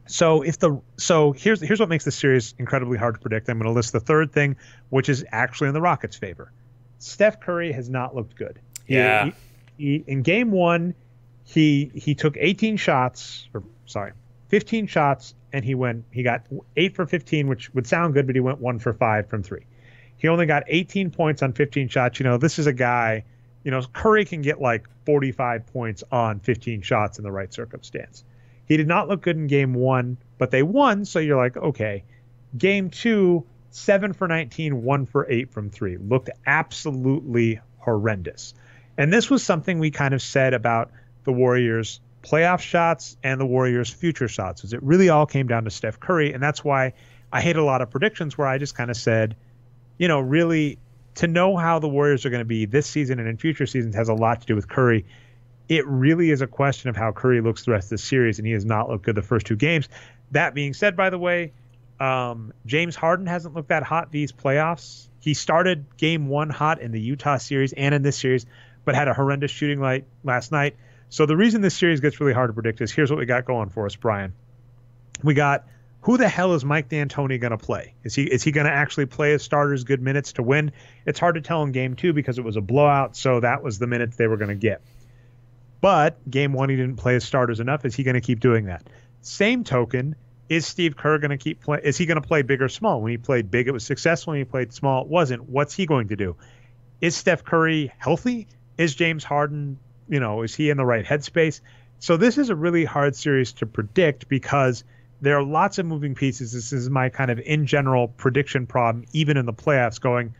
S1: So here's what makes this series incredibly hard to predict. I'm going to list the third thing, which is actually in the Rockets' favor. Steph Curry has not looked good.
S2: Yeah.
S1: He in Game 1, he took 15 shots, and he got 8 for 15, which would sound good, but he went 1 for 5 from 3. He only got 18 points on 15 shots. This is a guy, Curry can get like 45 points on 15 shots in the right circumstance. He did not look good in Game 1, but they won, so you're like, okay. Game 2, 7 for 19, 1 for 8 from 3. Looked absolutely horrendous. And this was something we kind of said about the Warriors' playoff shots and the Warriors' future shots, is it really all came down to Steph Curry, and that's why I hate a lot of predictions where I just kind of said, really to know how the Warriors are going to be this season and in future seasons has a lot to do with Curry. It really is a question of how Curry looks the rest of the series, and he has not looked good the first 2 games. That being said, by the way, James Harden hasn't looked that hot these playoffs. He started Game 1 hot in the Utah series and in this series, but had a horrendous shooting light last night. So the reason this series gets really hard to predict is here's what we got going for us, Brian. We got, who the hell is Mike D'Antoni going to play? Is he going to actually play his starters good minutes to win? It's hard to tell in Game 2 because it was a blowout, so that was the minutes they were going to get. But Game 1, he didn't play his starters enough. Is he going to keep doing that? Same token, is Steve Kerr going to keep playing? Is he going to play big or small? When he played big, it was successful. When he played small, it wasn't. What's he going to do? Is Steph Curry healthy? Is James Harden, is he in the right headspace? So this is a really hard series to predict because there are lots of moving pieces. This is my kind of in general prediction problem, even in the playoffs, going,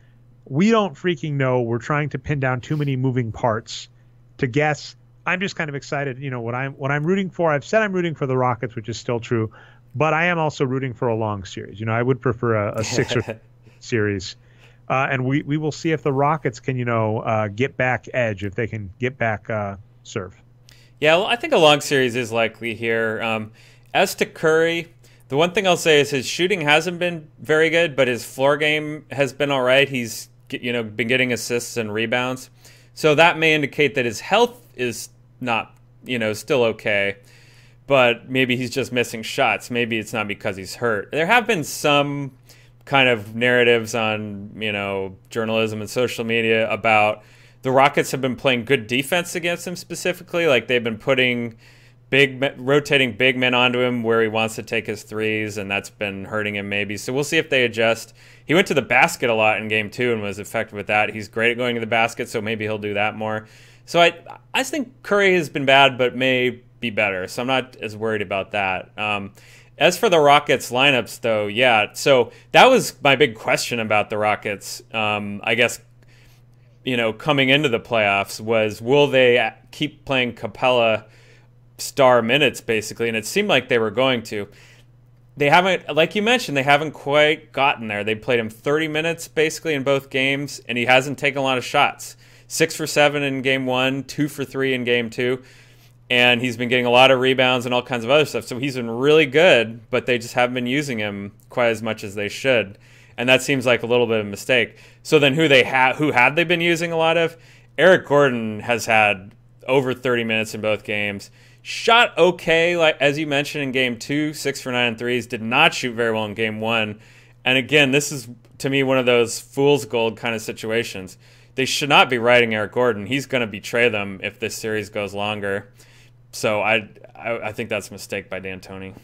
S1: we don't freaking know. We're trying to pin down too many moving parts to guess. I'm just kind of excited. What I'm rooting for. I've said I'm rooting for the Rockets, which is still true, but I am also rooting for a long series. I would prefer a 6 or series, and we will see if the Rockets can get back edge, if they can get back serve.
S2: Yeah, well, I think a long series is likely here. As to Curry, the one thing I'll say is his shooting hasn't been very good, but his floor game has been all right. He's been getting assists and rebounds, so that may indicate that his health is not, still okay, but maybe he's just missing shots. Maybe it's not because he's hurt. There have been some kind of narratives on, journalism and social media about the Rockets have been playing good defense against him specifically. Like they've been putting rotating big men onto him where he wants to take his threes, and that's been hurting him maybe. So we'll see if they adjust. He went to the basket a lot in Game 2 and was effective with that. He's great at going to the basket, so maybe he'll do that more. So I think Curry has been bad, but may be better. So I'm not as worried about that. As for the Rockets lineups, though, yeah. So that was my big question about the Rockets. I guess, coming into the playoffs was, will they keep playing Capella star minutes, basically? And it seemed like they were going to. They haven't, like you mentioned, they haven't quite gotten there. They played him 30 minutes, basically, in both games, and he hasn't taken a lot of shots. 6 for 7 in game 1, 2 for 3 in game 2. And he's been getting a lot of rebounds and all kinds of other stuff. So he's been really good, but they just haven't been using him quite as much as they should. And that seems like a little bit of a mistake. So then who had they been using a lot of? Eric Gordon has had over 30 minutes in both games. Shot okay, like as you mentioned, in game 2, 6 for 9 and threes. Did not shoot very well in game 1. And again, this is, to me, one of those fool's gold kind of situations. They should not be riding Eric Gordon. He's going to betray them if this series goes longer. So I think that's a mistake by D'Antoni.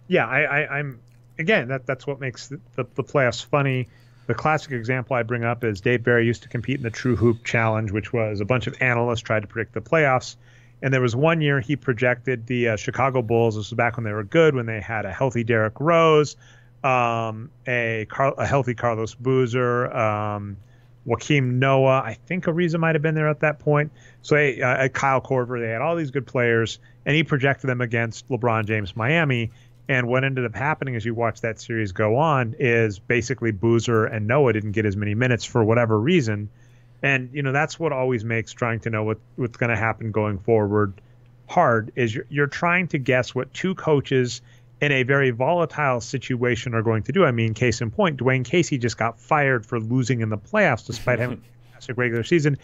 S1: Yeah, I'm again, that's what makes the playoffs funny. The classic example I bring up is Dave Barry used to compete in the True Hoop Challenge, which was a bunch of analysts tried to predict the playoffs. And there was one year he projected the Chicago Bulls. This was back when they were good, when they had a healthy Derrick Rose, a healthy Carlos Boozer, Joakim Noah. I think Ariza might have been there at that point. So Kyle Korver. They had all these good players, and he projected them against LeBron James Miami. And what ended up happening as you watch that series go on is basically Boozer and Noah didn't get as many minutes for whatever reason. And, that's what always makes trying to know what's going to happen going forward hard, is you're trying to guess what two coaches in a very volatile situation are going to do. I mean, case in point, Dwayne Casey just got fired for losing in the playoffs despite having a fantastic regular season.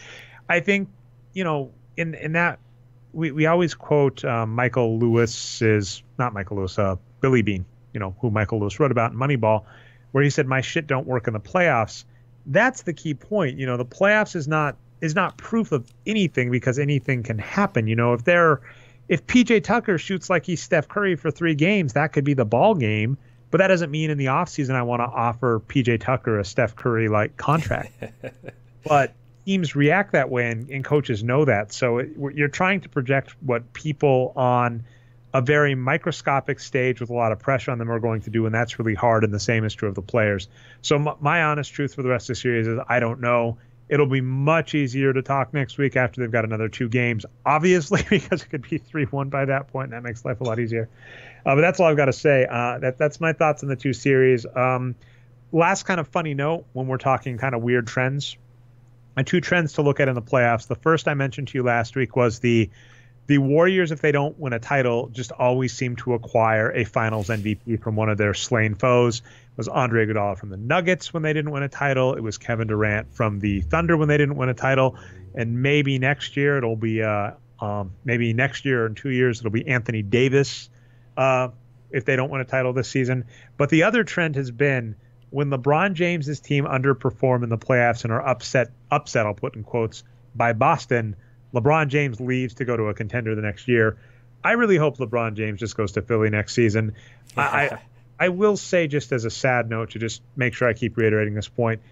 S1: I think, in that, we always quote Michael Lewis's, not Michael Lewis, Billy Beane, who Michael Lewis wrote about in Moneyball, where he said, my shit don't work in the playoffs. That's the key point. The playoffs is not proof of anything, because anything can happen. If PJ Tucker shoots like he's Steph Curry for 3 games, that could be the ball game. But that doesn't mean in the offseason I want to offer PJ Tucker a Steph Curry-like contract. But teams react that way, and coaches know that. So you're trying to project what people on a very microscopic stage with a lot of pressure on them are going to do, and that's really hard, and the same is true of the players. So my honest truth for the rest of the series is I don't know. It'll be much easier to talk next week after they've got another 2 games, obviously, because it could be 3-1 by that point, and that makes life a lot easier. But that's all I've got to say. That's my thoughts on the 2 series. Last kind of funny note, when we're talking kind of weird trends, and 2 trends to look at in the playoffs. The first I mentioned to you last week was the Warriors, if they don't win a title, just always seem to acquire a finals MVP from one of their slain foes. It was Andre Iguodala from the Nuggets when they didn't win a title. It was Kevin Durant from the Thunder when they didn't win a title. And maybe next year it'll be maybe next year or in 2 years it'll be Anthony Davis if they don't win a title this season. But the other trend has been when LeBron James's team underperform in the playoffs and are upset, I'll put in quotes, by Boston, LeBron James leaves to go to a contender the next year. I really hope LeBron James just goes to Philly next season. I will say, just as a sad note, to just make sure I keep reiterating this point,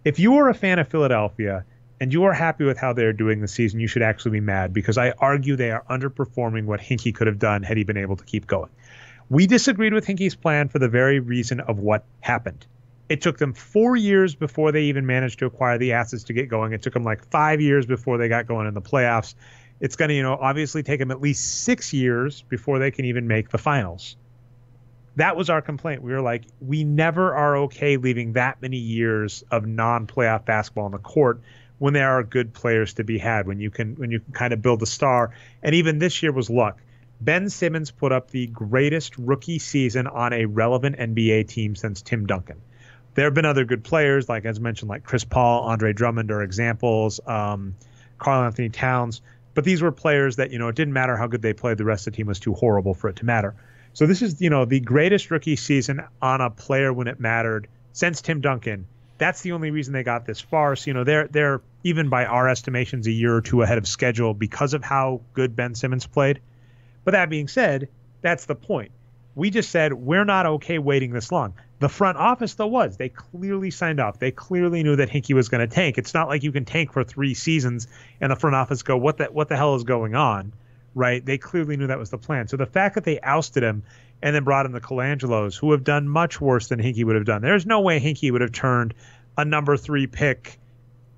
S1: if you are a fan of Philadelphia and you are happy with how they're doing this season, you should actually be mad, because I argue they are underperforming what Hinkie could have done had he been able to keep going. We disagreed with Hinkie's plan for the very reason of what happened. It took them 4 years before they even managed to acquire the assets to get going. It took them like 5 years before they got going in the playoffs. It's going to, obviously take them at least 6 years before they can even make the finals. That was our complaint. We were like, we never are okay leaving that many years of non-playoff basketball on the court when there are good players to be had, when you can kind of build a star. And even this year was luck. Ben Simmons put up the greatest rookie season on a relevant NBA team since Tim Duncan. There have been other good players, like as mentioned, like Chris Paul, Andre Drummond are examples, Karl-Anthony Towns. But these were players that, it didn't matter how good they played. The rest of the team was too horrible for it to matter. So this is, the greatest rookie season on a player when it mattered since Tim Duncan. That's the only reason they got this far. So, they're even by our estimations a year or 2 ahead of schedule because of how good Ben Simmons played. But that being said, that's the point. We just said, we're not okay waiting this long. The front office, though, was. They clearly signed off. They clearly knew that Hinkie was going to tank. It's not like you can tank for 3 seasons and the front office go, what the hell is going on, right? They clearly knew that was the plan. So the fact that they ousted him and then brought in the Colangelos, who have done much worse than Hinkie would have done. There's no way Hinkie would have turned a number 3 pick,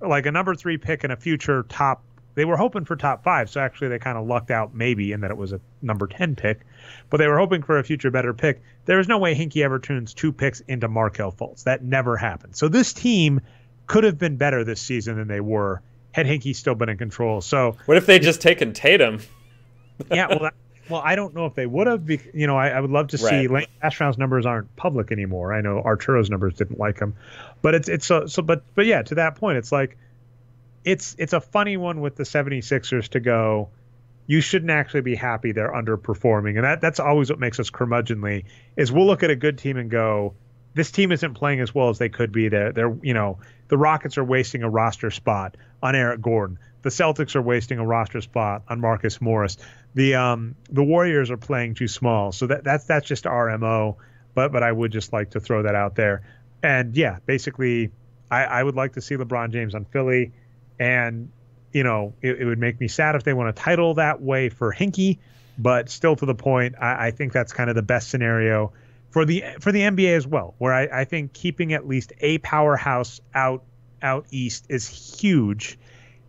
S1: like a number 3 pick in a future top. They were hoping for top 5, so actually they kind of lucked out maybe in that it was a number 10 pick, but they were hoping for a future better pick. There is no way Hinkie ever turns 2 picks into Markelle Fultz. That never happened. So this team could have been better this season than they were had Hinkie still been in control. So
S2: what if they just taken Tatum?
S1: Yeah, well, I don't know if they would have. I would love to see.
S2: Right.
S1: Astronauts numbers aren't public anymore. I know Arturo's numbers didn't like him, but but yeah, to that point, it's like it's a funny one with the 76ers to go. You shouldn't actually be happy they're underperforming, and that's always what makes us curmudgeonly. Is we'll look at a good team and go, this team isn't playing as well as they could be. They're the Rockets are wasting a roster spot on Eric Gordon. The Celtics are wasting a roster spot on Marcus Morris. The Warriors are playing too small. So that's just our MO. But I would just like to throw that out there. And yeah, basically, I would like to see LeBron James on Philly. And it would make me sad if they won a title that way for Hinkie. But still, to the point, I think that's kind of the best scenario for the NBA as well, where I think keeping at least a powerhouse out east is huge.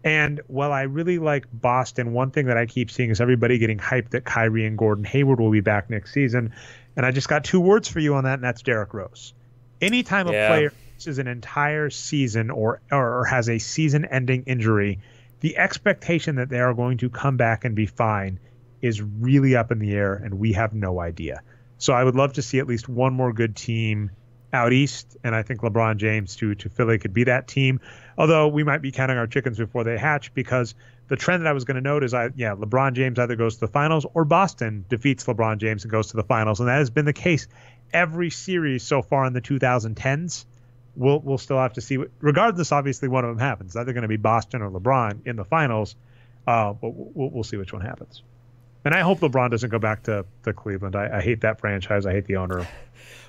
S1: And while I really like Boston, one thing that I keep seeing is everybody getting hyped that Kyrie and Gordon Hayward will be back next season. And I just got 2 words for you on that, and that's Derrick Rose. Anytime a player misses an entire season or has a season-ending injury, the expectation that they are going to come back and be fine is really up in the air, and we have no idea. So I would love to see at least one more good team out east, and I think LeBron James to Philly could be that team. Although we might be counting our chickens before they hatch, because the trend that I was going to note is LeBron James either goes to the finals or Boston defeats LeBron James and goes to the finals, and that has been the case every series so far in the 2010s. We'll still have to see. Regardless, obviously, one of them happens. It's either going to be Boston or LeBron in the finals, but we'll see which one happens. And I hope LeBron doesn't go back to Cleveland. I hate that franchise. I hate the owner.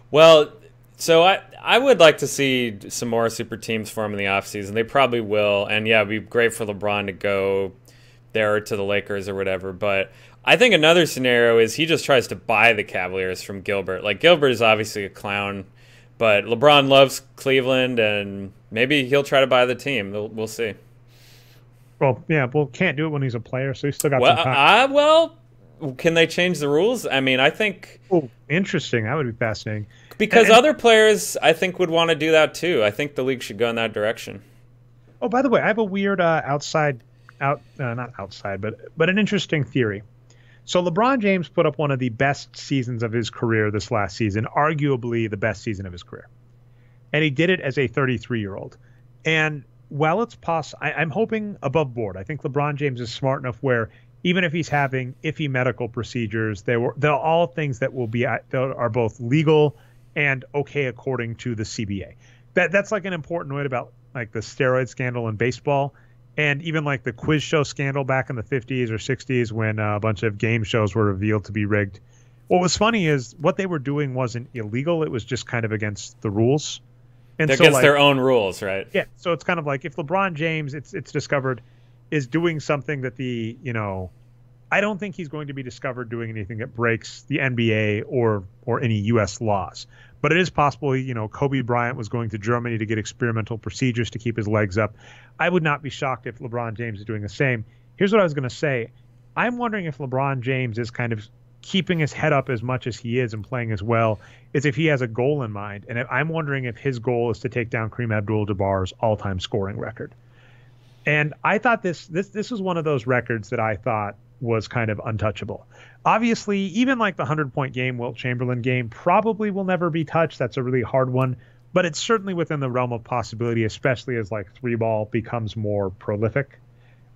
S2: Well, so I would like to see some more super teams form in the offseason. They probably will. And, yeah, it'd be great for LeBron to go there or to the Lakers or whatever. But I think another scenario is he just tries to buy the Cavaliers from Gilbert. Like, Gilbert is obviously a clown, but LeBron loves Cleveland, and maybe he'll try to buy the team. We'll see.
S1: Well, yeah, can't do it when he's a player, so he's still got some time.
S2: Can they change the rules? I mean, I think...
S1: Oh, interesting. That would be fascinating.
S2: Because other players, I think, would want to do that too. I think the league should go in that direction.
S1: Oh, by the way, I have a weird not outside, but an interesting theory. So LeBron James put up one of the best seasons of his career this last season, arguably the best season of his career. And he did it as a 33-year-old. And while it's possible, I'm hoping above board. I think LeBron James is smart enough where even if he's having iffy medical procedures, they're all things that are both legal and okay according to the CBA. That's like an important note about like the steroid scandal in baseball, and even like the quiz show scandal back in the 50s or 60s when a bunch of game shows were revealed to be rigged. What was funny is what they were doing wasn't illegal; it was just kind of against the rules. And
S2: against their own rules, right?
S1: Yeah. So it's kind of like if LeBron James, it's discovered, is doing something that I don't think he's going to be discovered doing anything that breaks the NBA or any U.S. laws. But it is possible, Kobe Bryant was going to Germany to get experimental procedures to keep his legs up. I would not be shocked if LeBron James is doing the same. Here's what I was going to say. I'm wondering if LeBron James is kind of keeping his head up as much as he is and playing as well, is if he has a goal in mind. And I'm wondering if his goal is to take down Kareem Abdul-Jabbar's all-time scoring record. And I thought this was one of those records that I thought was kind of untouchable. Obviously, even like the 100-point game, Wilt Chamberlain game, probably will never be touched. That's a really hard one. But it's certainly within the realm of possibility, especially as like 3-ball becomes more prolific.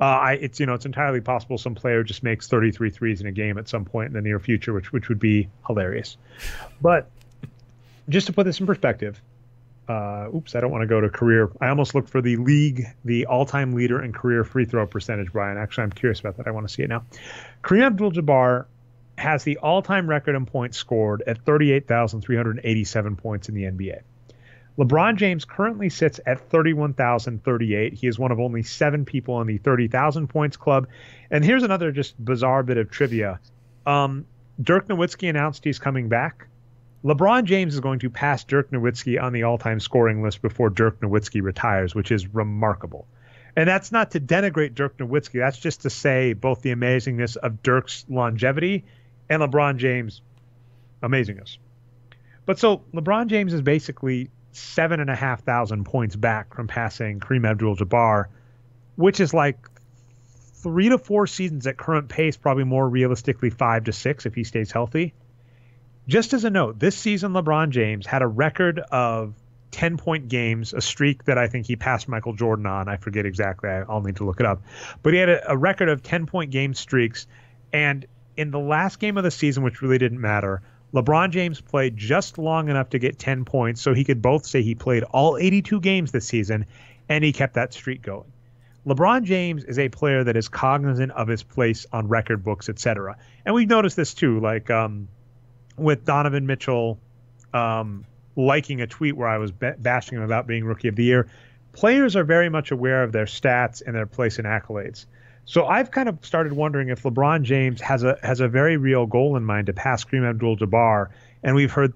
S1: It's entirely possible some player just makes 33 threes in a game at some point in the near future, which would be hilarious. But just to put this in perspective, I don't want to go to career. I almost looked for the all-time leader in career free throw percentage, Brian. Actually, I'm curious about that. I want to see it now. Kareem Abdul-Jabbar has the all-time record in points scored at 38,387 points in the NBA. LeBron James currently sits at 31,038. He is one of only 7 people in the 30,000 points club. And here's another just bizarre bit of trivia. Dirk Nowitzki announced he's coming back. LeBron James is going to pass Dirk Nowitzki on the all-time scoring list before Dirk Nowitzki retires, which is remarkable. And that's not to denigrate Dirk Nowitzki. That's just to say both the amazingness of Dirk's longevity and LeBron James' amazingness. But so LeBron James is basically 7,500 points back from passing Kareem Abdul-Jabbar, which is like 3 to 4 seasons at current pace, probably more realistically 5 to 6 if he stays healthy. Just as a note, this season LeBron James had a record of 10-point games, a streak that I think he passed Michael Jordan on. I forget exactly. I'll need to look it up. But he had a record of 10-point game streaks. And in the last game of the season, which really didn't matter, LeBron James played just long enough to get 10 points, so he could both say he played all 82 games this season, and he kept that streak going. LeBron James is a player that is cognizant of his place on record books, etc. And we've noticed this too, like with Donovan Mitchell liking a tweet where I was bashing him about being Rookie of the Year. Players are very much aware of their stats and their place in accolades. So I've kind of started wondering if LeBron James has a very real goal in mind to pass Kareem Abdul-Jabbar. And we've heard,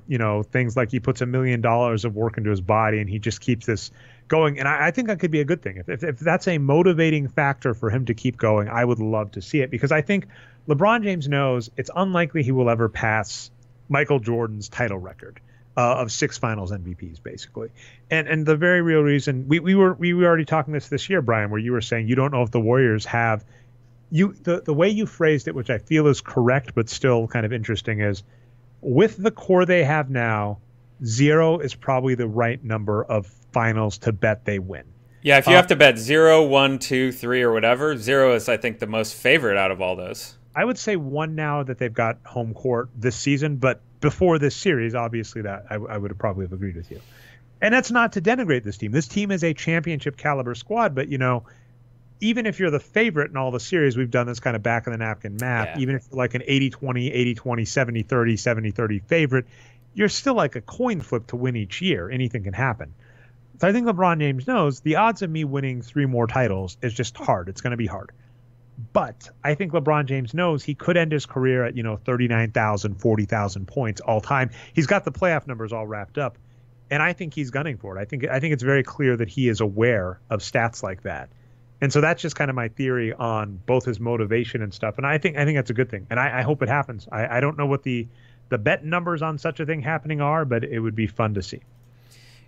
S1: things like he puts $1 million of work into his body and he just keeps this going. And I think that could be a good thing. If that's a motivating factor for him to keep going, I would love to see it, because I think LeBron James knows it's unlikely he will ever pass Michael Jordan's title record of 6 finals MVPs, basically. And the very real reason we were already talking this year, Brian, where you were saying you don't know if the Warriors have the way you phrased it, which I feel is correct, but still kind of interesting, is with the core they have now, 0 is probably the right number of finals to bet they win.
S2: Yeah, if you have to bet 0, 1, 2, 3, or whatever, 0 is, I think, the most favorite out of all those.
S1: I would say 1 now that they've got home court this season, but before this series, obviously that I would have probably have agreed with you. And that's not to denigrate this team. This team is a championship caliber squad, but even if you're the favorite in all the series, we've done this kind of back of the napkin math. Yeah. Even if you're like an 80-20, 80-20, 70-30, 70-30 favorite, you're still like a coin flip to win each year. Anything can happen. So I think LeBron James knows the odds of me winning 3 more titles is just hard. It's going to be hard. But I think LeBron James knows he could end his career at 39,000, 40,000 points all time. He's got the playoff numbers all wrapped up, and I think he's gunning for it. I think it's very clear that he is aware of stats like that, and so that's just kind of my theory on both his motivation and stuff. And I think that's a good thing, and I hope it happens. I don't know what the bet numbers on such a thing happening are, but it would be fun to see.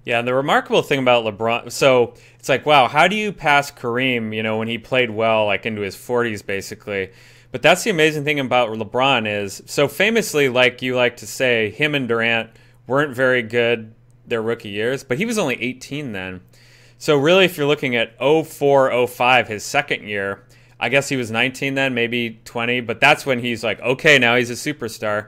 S2: Yeah, and the remarkable thing about LeBron, so it's like, wow, how do you pass Kareem, when he played well, like into his 40s, basically? But that's the amazing thing about LeBron is, so famously, like you like to say, him and Durant weren't very good their rookie years, but he was only 18 then. So really, if you're looking at 04-05, his second year, I guess he was 19 then, maybe 20, but that's when he's like, okay, now he's a superstar.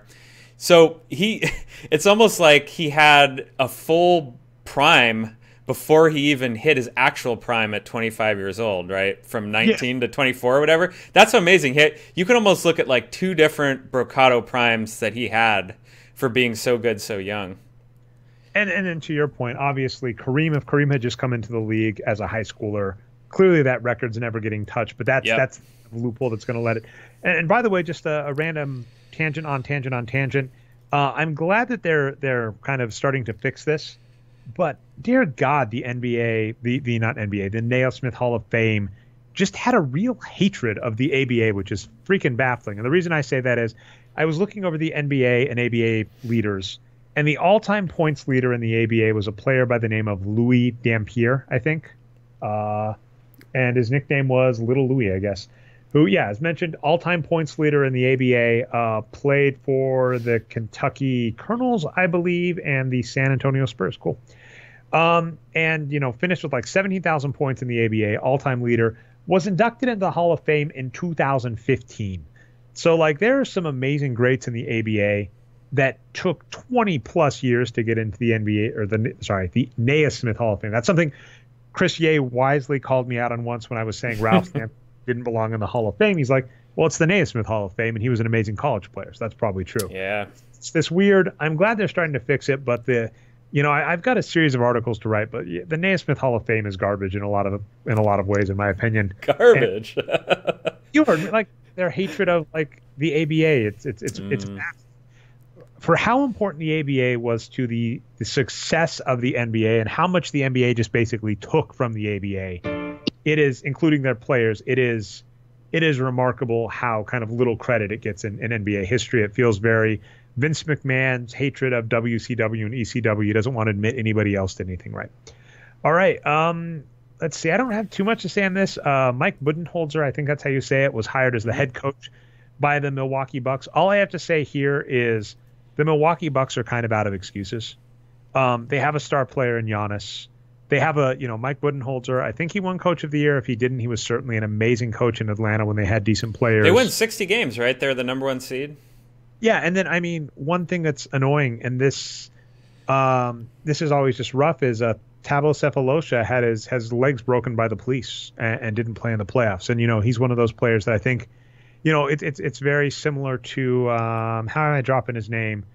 S2: So it's almost like he had a full prime before he even hit his actual prime at 25 years old, right? From 19 to 24 or whatever. That's amazing. You can almost look at like 2 different Brocado primes that he had for being so good so young.
S1: And then to your point, obviously, if Kareem had just come into the league as a high schooler, clearly that record's never getting touched, but that's a loophole that's going to let it. And by the way, just a random tangent on tangent. I'm glad that they're kind of starting to fix this. But dear God, the NBA, the Naismith Hall of Fame just had a real hatred of the ABA, which is freaking baffling. And the reason I say that is I was looking over the NBA and ABA leaders, and the all-time points leader in the ABA was a player by the name of Louis Dampier, I think. And his nickname was Little Louis, I guess. Who, as mentioned, all-time points leader in the ABA, played for the Kentucky Colonels, I believe, and the San Antonio Spurs. Cool. And, finished with like 17,000 points in the ABA, all-time leader, was inducted into the Hall of Fame in 2015. So, like, there are some amazing greats in the ABA that took 20-plus years to get into the NBA, or the Naismith Hall of Fame. That's something Chris Ye wisely called me out on once when I was saying Ralph Sampson didn't belong in the Hall of Fame. He's like, Well, it's the Naismith Hall of Fame, and he was an amazing college player, so that's probably true.
S2: Yeah.
S1: It's this weird. I'm glad they're starting to fix it, but I've got a series of articles to write, but the Naismith Hall of Fame is garbage in a lot of ways, in my opinion.
S2: Garbage.
S1: You heard me, like their hatred of like the ABA. It's massive. For how important the ABA was to the success of the NBA and how much the NBA just basically took from the ABA, it is, including their players, it is remarkable how kind of little credit it gets in NBA history. It feels very Vince McMahon's hatred of WCW and ECW. He doesn't want to admit anybody else did anything right. All right. Let's see. I don't have too much to say on this. Mike Budenholzer, I think that's how you say it, was hired as the head coach by the Milwaukee Bucks. All I have to say here is the Milwaukee Bucks are kind of out of excuses. They have a star player in Giannis. They have Mike Budenholzer. I think he won Coach of the Year. If he didn't, he was certainly an amazing coach in Atlanta when they had decent players.
S2: They won 60 games, right? They're the number 1 seed.
S1: Yeah, and then, I mean, one thing that's annoying, and this is always just rough, is Thabo Cephalosha had his legs broken by the police and didn't play in the playoffs. And, he's one of those players that I think, it's very similar to, how am I dropping his name?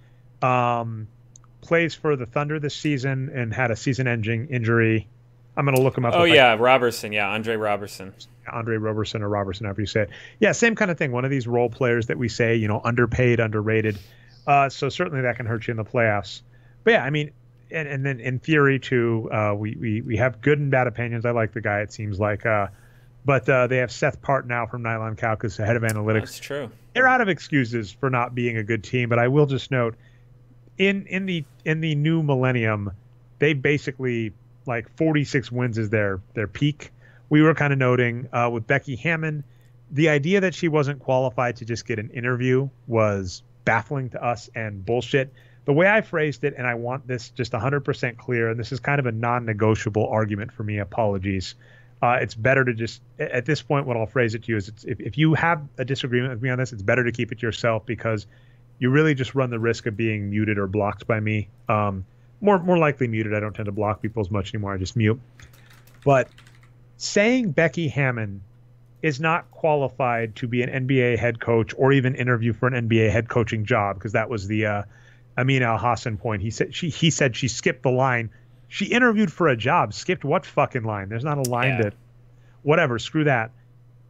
S1: Plays for the Thunder this season and had a season-ending injury. I'm going to look him up.
S2: Oh, yeah, Robertson. Yeah, Andre Robertson.
S1: Andre Roberson or Robertson, however you say it. Yeah, same kind of thing. One of these role players that we say, underpaid, underrated. So certainly that can hurt you in the playoffs. But yeah, I mean, and then in theory too, we have good and bad opinions. I like the guy, it seems like. But they have Seth Part now from Nylon Calcus, the head of analytics.
S2: That's true.
S1: They're out of excuses for not being a good team. But I will just note, in the new millennium, they basically, like, 46 wins is their peak. We were kind of noting with Becky Hammon, the idea that she wasn't qualified to just get an interview was baffling to us and bullshit. The way I phrased it, and I want this just 100% clear, and this is kind of a non-negotiable argument for me, apologies. It's better to just, at this point, what I'll phrase it to you is, if you have a disagreement with me on this, it's better to keep it to yourself, because you really just run the risk of being muted or blocked by me. More likely muted. I don't tend to block people as much anymore. I just mute. But saying Becky Hammon is not qualified to be an NBA head coach or even interview for an NBA head coaching job, because that was the Amin Al-Hassan point. He said she skipped the line. She interviewed for a job. Skipped what fucking line? There's not a line that, whatever, screw that.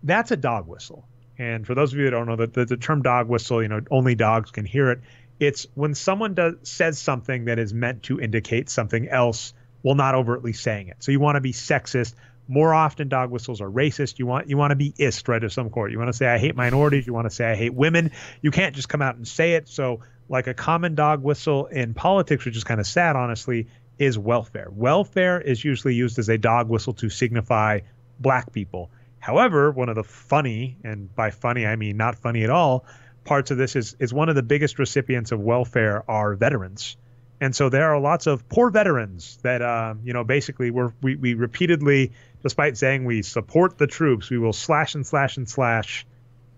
S1: That's a dog whistle. And for those of you that don't know, the term dog whistle, only dogs can hear it. It's when someone says something that is meant to indicate something else while not overtly saying it. So you want to be sexist. More often, dog whistles are racist. You want to be ist, right, of some court. You want to say, I hate minorities. You want to say, I hate women. You can't just come out and say it. So like a common dog whistle in politics, which is kind of sad, honestly, is welfare. Welfare is usually used as a dog whistle to signify black people. However, one of the funny, and by funny I mean not funny at all, parts of this is one of the biggest recipients of welfare are veterans. And so there are lots of poor veterans that, basically we repeatedly, despite saying we support the troops, we will slash and slash and slash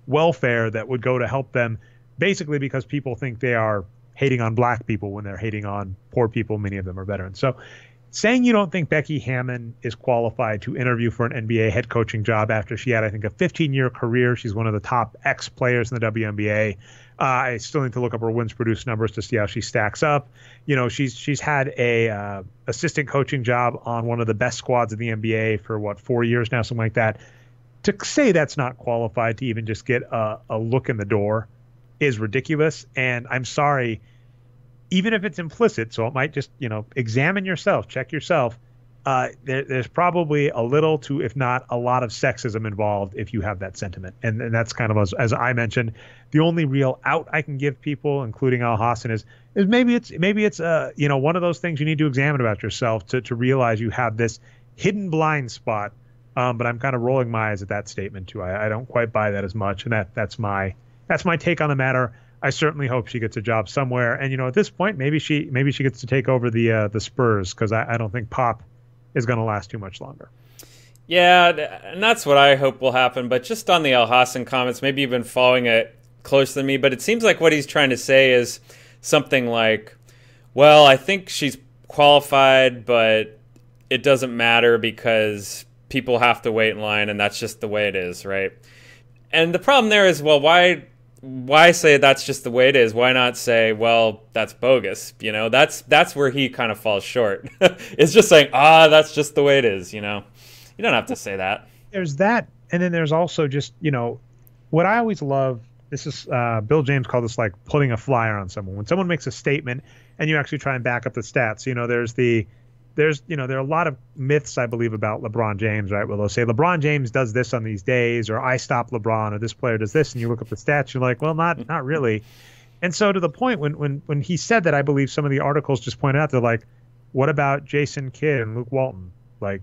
S1: welfare that would go to help them, basically because people think they are hating on black people when they're hating on poor people. Many of them are veterans. So saying you don't think Becky Hammon is qualified to interview for an NBA head coaching job after she had, I think, a 15-year career. She's one of the top X players in the WNBA. I still need to look up her wins produced numbers to see how she stacks up. She's had a assistant coaching job on one of the best squads in the NBA for 4 years now, something like that. To say that's not qualified to even just get a look in the door is ridiculous. And I'm sorry, even if it's implicit, so it might just, examine yourself, check yourself. There's probably a little to, if not a lot of sexism involved if you have that sentiment. And that's kind of, as I mentioned, the only real out I can give people, including Al Hassan, is maybe it's one of those things you need to examine about yourself to realize you have this hidden blind spot. But I'm kind of rolling my eyes at that statement too. I don't quite buy that as much. And that's my take on the matter. I certainly hope she gets a job somewhere. And, at this point, maybe she gets to take over the Spurs, because I don't think Pop is going to last too much longer.
S2: Yeah, and that's what I hope will happen. But just on the Al Hassan comments, maybe you've been following it closer than me, but it seems like what he's trying to say is something like, well, I think she's qualified, but it doesn't matter because people have to wait in line, and that's just the way it is, right? And the problem there is, well, why say that's just the way it is? Why not say, well, that's bogus? You know, that's where he kind of falls short. It's just saying, that's just the way it is. You know, you don't have to say that.
S1: There's that, and then there's also just, you know, what I always love. This is Bill James called this like putting a flyer on someone. When someone makes a statement and you actually try and back up the stats, you know, there are a lot of myths, I believe, about LeBron James, right? Where they'll say LeBron James does this on these days, or I stop LeBron, or this player does this, and you look up the stats, you're like, well, not really. And so to the point when he said that, I believe some of the articles just pointed out, they're like, what about Jason Kidd and Luke Walton? Like,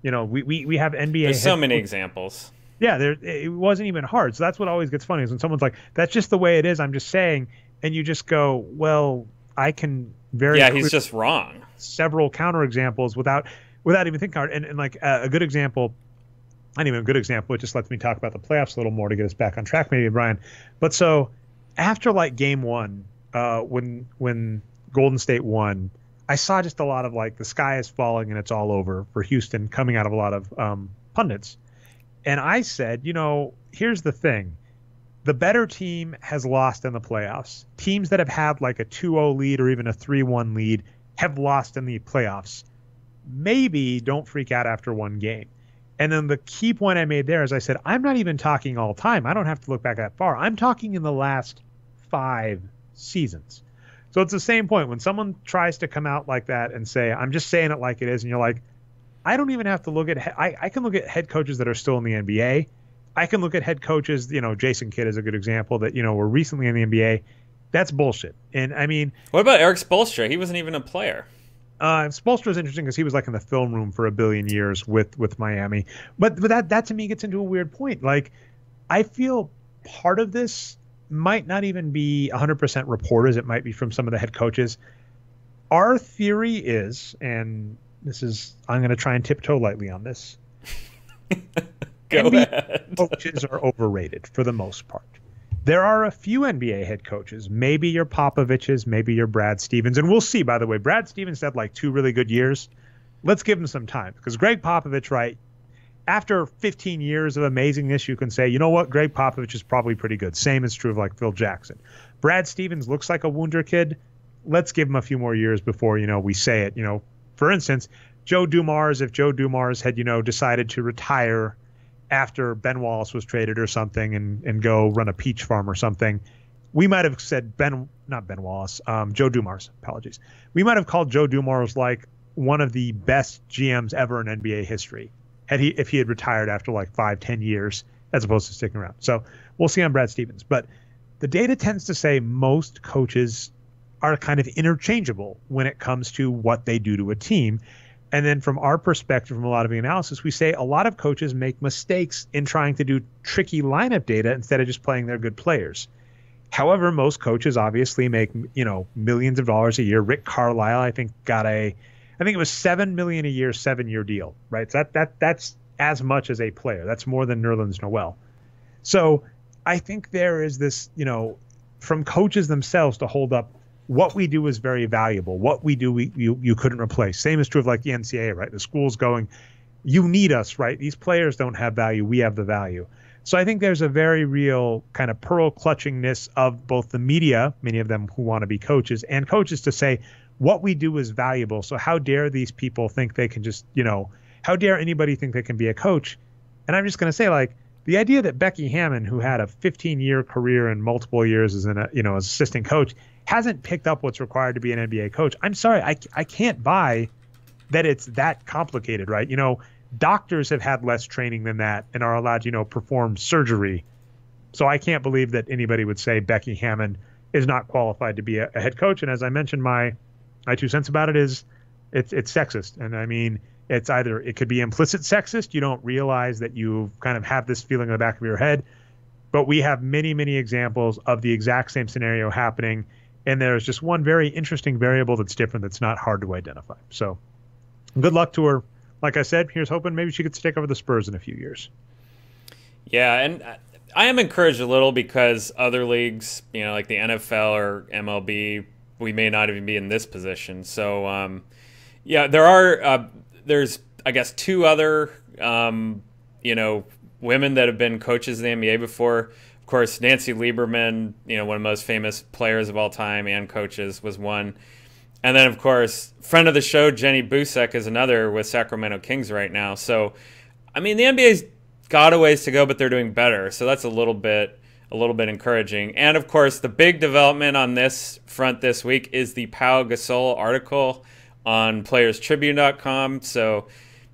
S1: you know, we have NBA.
S2: There's so many examples.
S1: Yeah, it wasn't even hard. So that's what always gets funny is when someone's like, that's just the way it is, I'm just saying, and you just go, well, I can
S2: he's just wrong.
S1: Several counterexamples without even thinking hard. And like a good example, not even a good example, it just lets me talk about the playoffs a little more to get us back on track, maybe, Brian. But so after like game one, when Golden State won, I saw just a lot of like the sky is falling and it's all over for Houston coming out of a lot of pundits. And I said, you know, here's the thing. The better team has lost in the playoffs. Teams that have had like a 2-0 lead or even a 3-1 lead have lost in the playoffs. Maybe don't freak out after one game. And then the key point I made there is I said, I'm not even talking all time. I don't have to look back that far. I'm talking in the last 5 seasons. So it's the same point. When someone tries to come out like that and say, I'm just saying it like it is, and you're like, I don't even have to look at I can look at head coaches that are still in the NBA. I can look at head coaches, you know, Jason Kidd is a good example that, you know, were recently in the NBA. That's bullshit. And I mean,
S2: what about Eric Spoelstra? He wasn't even a player.
S1: Spoelstra is interesting because he was like in the film room for a billion years with Miami. But that to me gets into a weird point. Like, I feel part of this might not even be 100% reporters. It might be from some of the head coaches. Our theory is, and this is, I'm going to try and tiptoe lightly on this.
S2: Go ahead.
S1: Coaches are overrated for the most part. There are a few NBA head coaches, maybe your Popoviches, maybe your Brad Stevens. And we'll see, by the way, Brad Stevens had like 2 really good years. Let's give him some time because Greg Popovich, right, after 15 years of amazingness, you can say, you know what, Greg Popovich is probably pretty good. Same is true of like Phil Jackson. Brad Stevens looks like a wonder kid. Let's give him a few more years before, you know, we say it. You know, for instance, Joe Dumars, if Joe Dumars had, you know, decided to retire after Ben Wallace was traded or something and go run a peach farm or something, we might have said Joe Dumars, apologies. We might have called Joe Dumars like one of the best GMs ever in NBA history if he had retired after like 5-10 years as opposed to sticking around. So we'll see on Brad Stevens. But the data tends to say most coaches are kind of interchangeable when it comes to what they do to a team. And then from our perspective, from a lot of the analysis, we say a lot of coaches make mistakes in trying to do tricky lineup data instead of just playing their good players. However, most coaches obviously make, you know, millions of dollars a year. Rick Carlisle, I think, got I think it was $7 million a year, 7-year deal, right? So that's as much as a player. That's more than Nerlens Noel. So I think there is this, you know, from coaches themselves to hold up what we do is very valuable. What we do, you couldn't replace. Same is true of like the NCAA, right? The school's going, you need us, right? These players don't have value. We have the value. So I think there's a very real kind of pearl clutchingness of both the media, many of them who want to be coaches, and coaches to say what we do is valuable. So how dare these people think they can just, you know, how dare anybody think they can be a coach? And I'm just going to say, like, the idea that Becky Hammon, who had a 15-year career and multiple years as an, you know, as assistant coach, hasn't picked up what's required to be an NBA coach. I'm sorry, I can't buy that it's that complicated, right? You know, doctors have had less training than that and are allowed, you know, perform surgery. So I can't believe that anybody would say Becky Hammon is not qualified to be a head coach. And as I mentioned, my 2 cents about it is it's sexist. And I mean, it's either it could be implicit sexist. You don't realize that you kind of have this feeling in the back of your head. But we have many, many examples of the exact same scenario happening. And there's just one very interesting variable that's different that's not hard to identify. So good luck to her. Like I said, here's hoping maybe she gets to take over the Spurs in a few years.
S2: Yeah, and I am encouraged a little because other leagues, you know, like the NFL or MLB, we may not even be in this position. So, yeah, there's, I guess, 2 other, you know, women that have been coaches in the NBA before. Of course, Nancy Lieberman, one of the most famous players of all time and coaches, was one. And then, of course, friend of the show, Jenny Busek, is another with Sacramento Kings right now. So, I mean, the NBA's got a ways to go, but they're doing better. So that's a little bit encouraging. And, of course, the big development on this front this week is the Pau Gasol article on playerstribune.com. So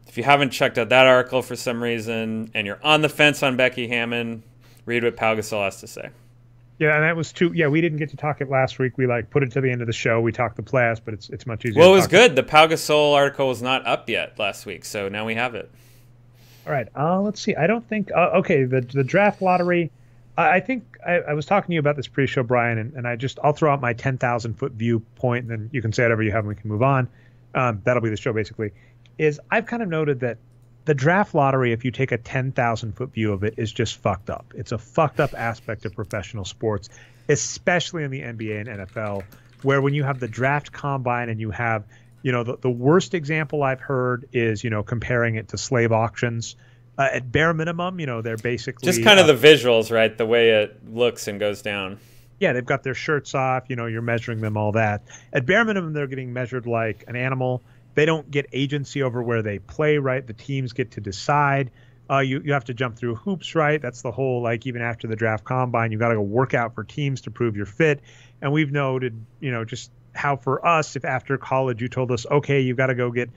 S2: if you haven't checked out that article for some reason and you're on the fence on Becky Hammon, read what Pau Gasol has to say.
S1: Yeah, and that was too. Yeah, we didn't get to talk it last week. We put it to the end of the show. We talked the playoffs, but it's much easier.
S2: Well, it was good. The Pau Gasol article was not up yet last week, so now we have it.
S1: All right. Let's see. I don't think. Okay, the draft lottery. I think I was talking to you about this pre-show, Brian, and I'll throw out my 10,000-foot viewpoint, and then you can say whatever you have, and we can move on. That'll be the show, basically. I've kind of noted that the draft lottery, if you take a 10,000-foot view of it, is just fucked up. It's a fucked up aspect of professional sports, especially in the NBA and NFL, where when you have the draft combine and you have, the worst example I've heard is, comparing it to slave auctions. At bare minimum, they're basically
S2: just kind of the visuals, right? The way it looks and goes down.
S1: Yeah, they've got their shirts off. You're measuring them, all that. At bare minimum, they're getting measured like an animal. They don't get agency over where they play, right? The teams get to decide. You have to jump through hoops, right? That's the whole, even after the draft combine, you got to go work out for teams to prove your fit. And we've noted, just how for us, if after college you told us, okay, you've got to go get,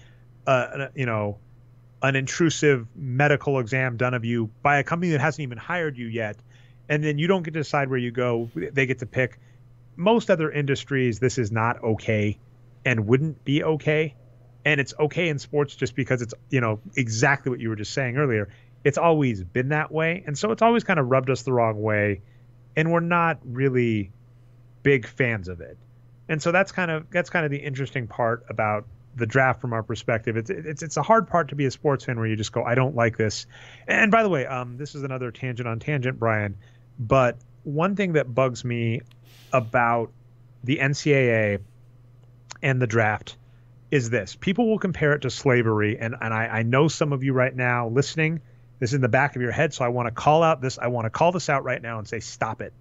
S1: an intrusive medical exam done of you by a company that hasn't even hired you yet, and then you don't get to decide where you go, they get to pick. Most other industries, this is not okay and wouldn't be okay. And it's okay in sports just because it's, exactly what you were just saying earlier. It's always been that way. And so it's always kind of rubbed us the wrong way. And we're not really big fans of it. And so that's kind of the interesting part about the draft from our perspective. It's a hard part to be a sports fan where you just go, I don't like this. And by the way, this is another tangent on tangent, Brian. But one thing that bugs me about the NCAA and the draft is this. People will compare it to slavery. And I know some of you right now listening, this is in the back of your head. So I want to call this out right now and say, stop it.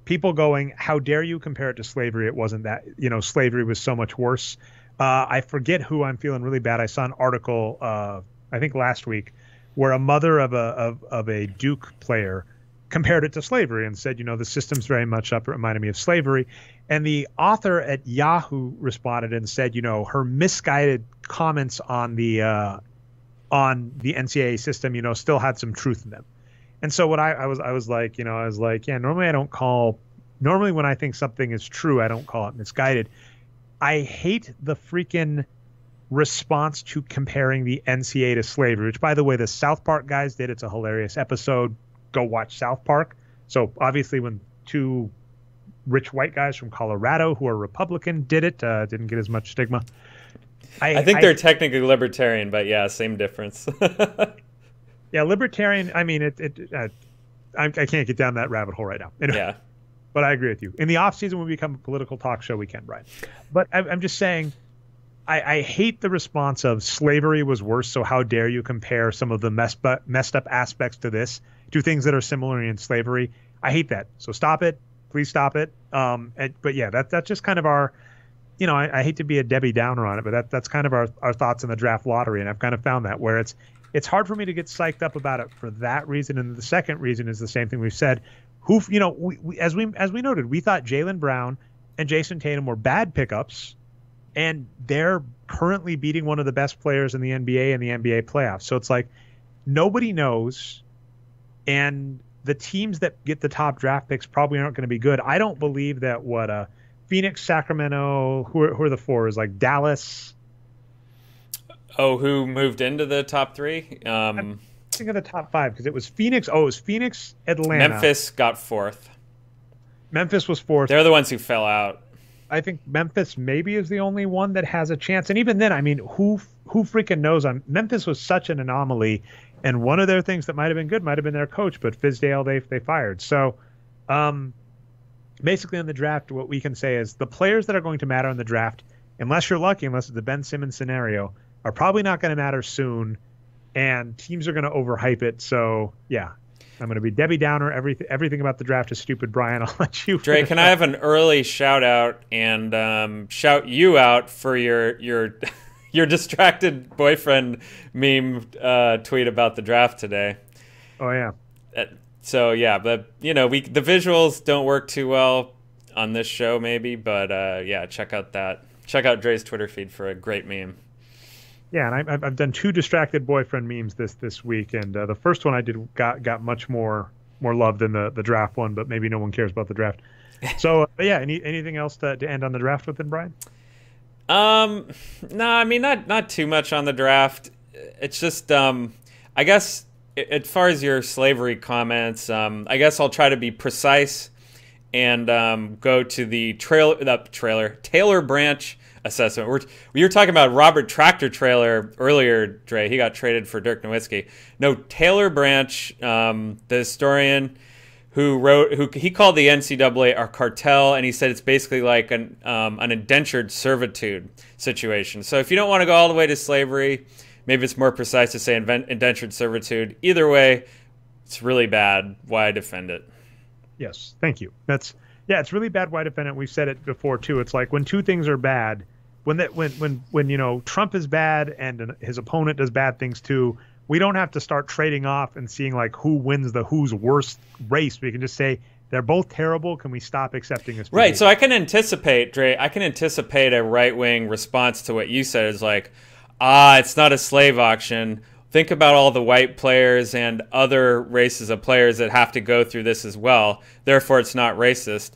S1: People going, how dare you compare it to slavery? It wasn't that, slavery was so much worse. I forget who. I'm feeling really bad. I saw an article, I think last week, where a mother of a Duke player compared it to slavery and said, the system's very much up. It reminded me of slavery. And the author at Yahoo responded and said, her misguided comments on the NCAA system, still had some truth in them. And so what I was like, yeah, normally when I think something is true, I don't call it misguided. I hate the freaking response to comparing the NCAA to slavery, which, by the way, the South Park guys did. It's a hilarious episode. Go watch South Park. So obviously when two rich white guys from Colorado who are Republican did it, didn't get as much stigma.
S2: I think they're technically libertarian, but yeah, same difference.
S1: Yeah, libertarian. I mean, I can't get down that rabbit hole right now. Anyway.
S2: Yeah.
S1: But I agree with you. In the off season, when we become a political talk show, we can, Brian. But I'm just saying, I hate the response of slavery was worse, so how dare you compare some of the messed up aspects to this, to things that are similar in slavery. I hate that. So stop it. Please stop it. But yeah, that's just kind of our, I hate to be a Debbie Downer on it, but that's kind of our thoughts in the draft lottery. And I've kind of found that where it's hard for me to get psyched up about it for that reason. And the second reason is the same thing we've said. As we noted, we thought Jaylen Brown and Jason Tatum were bad pickups, and they're currently beating one of the best players in the NBA and the NBA playoffs. So it's like nobody knows, and the teams that get the top draft picks probably aren't going to be good. I don't believe that Phoenix, Sacramento, who are the four, is like Dallas.
S2: Oh, who moved into the top three?
S1: Think of the top five because it was Phoenix. Oh, it was Phoenix, Atlanta.
S2: Memphis got fourth.
S1: Memphis was fourth.
S2: They're the ones who fell out.
S1: I think Memphis maybe is the only one that has a chance. And even then, I mean, who freaking knows? Memphis was such an anomaly, and one of their things that might have been good might have been their coach, but Fizdale they fired. So, basically, in the draft, what we can say is the players that are going to matter in the draft, unless you're lucky, unless it's the Ben Simmons scenario, are probably not going to matter soon. and teams are going to overhype it. So yeah, I'm going to be Debbie Downer. Everything about the draft is stupid. Brian, I'll let you.
S2: Dre, can I have an early shout out and shout you out for your your distracted boyfriend meme tweet about the draft today?
S1: Oh yeah.
S2: So yeah, but the visuals don't work too well on this show maybe, but yeah, check out Dre's Twitter feed for a great meme.
S1: Yeah, and I've done 2 distracted boyfriend memes this week, and the first one I did got much more love than the draft one, but maybe no one cares about the draft. So yeah, anything else to end on the draft with, then, Brian?
S2: No, I mean not too much on the draft. It's just I guess as far as your slavery comments, I guess I'll try to be precise and go to the Taylor Branch assessment. We were talking about Robert Tractor Trailer earlier, Dre. He got traded for Dirk Nowitzki. No, Taylor Branch, the historian who he called the NCAA our cartel, and he said it's basically like an indentured servitude situation. So if you don't want to go all the way to slavery, maybe it's more precise to say indentured servitude. Either way, it's really bad. Why defend it?
S1: Yes, thank you. It's really bad. Why defend it? We've said it before too. It's like when 2 things are bad, when Trump is bad and his opponent does bad things too, we don't have to start trading off and seeing like who wins who's worst race. We can just say they're both terrible. Can we stop accepting this?
S2: Right. So I can anticipate, Dre. I can anticipate a right-wing response to what you said. Is like, it's not a slave auction. Think about all the white players and other races of players that have to go through this as well. Therefore, it's not racist.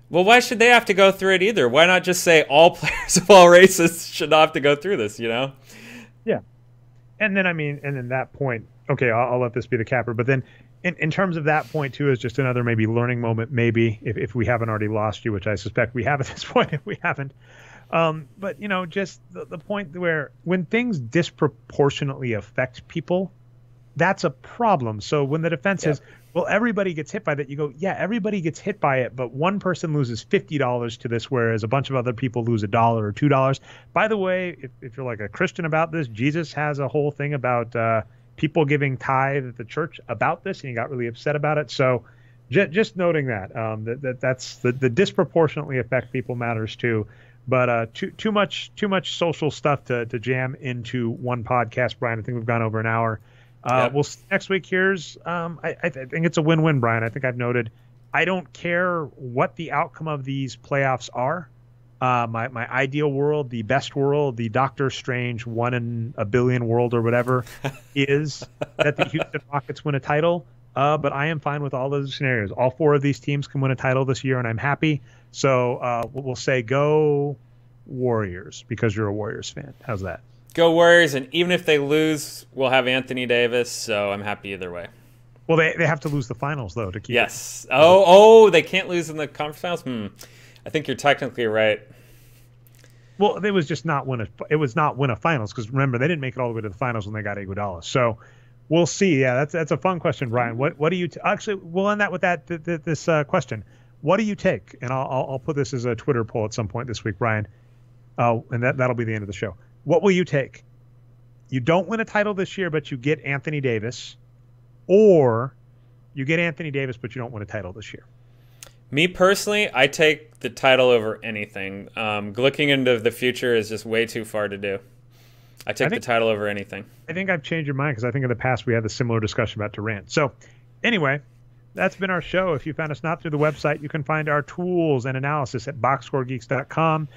S2: Well, why should they have to go through it either? Why not just say all players of all races should not have to go through this, Yeah.
S1: And then that point, okay, I'll let this be the capper. But then in terms of that point, too, is just another maybe learning moment, maybe, if we haven't already lost you, which I suspect we have at this point if we haven't. But, just the point where when things disproportionately affect people, that's a problem. So when the defense says, well, everybody gets hit by that, you go, yeah, everybody gets hit by it, but one person loses $50 to this, whereas a bunch of other people lose $1 or $2. By the way, if you're like a Christian about this, Jesus has a whole thing about people giving tithe at the church about this, and he got really upset about it. So just noting that, that's the disproportionately affect people matters too. But too much social stuff to jam into one podcast, Brian. I think we've gone over an hour. We'll see next week. I think it's a win-win, Brian. I think I've noted. I don't care what the outcome of these playoffs are. My ideal world, the best world, the Doctor Strange 1 in a billion world or whatever is that the Houston Rockets win a title. But I am fine with all those scenarios. All 4 of these teams can win a title this year, and I'm happy. So we'll say go Warriors because you're a Warriors fan. How's that?
S2: Go Warriors, and even if they lose, we'll have Anthony Davis, so I'm happy either way.
S1: Well, they have to lose the finals, though, to keep
S2: Yes. It. Oh, they can't lose in the conference finals? I think you're technically right.
S1: Well, it was just not win a finals, because remember, they didn't make it all the way to the finals when they got Iguodala. So we'll see. Yeah, that's a fun question, Brian. What do you actually? We'll end that with this question. What do you take? And I'll put this as a Twitter poll at some point this week, Brian. And that'll be the end of the show. What will you take? You don't win a title this year, but you get Anthony Davis, or you get Anthony Davis, but you don't win a title this year.
S2: Me personally, I take the title over anything. Looking into the future is just way too far to do. I take the title over anything. I think I've changed your mind because I think in the past we had a similar discussion about Durant. So anyway, that's been our show. If you found us not through the website, you can find our tools and analysis at boxscoregeeks.com.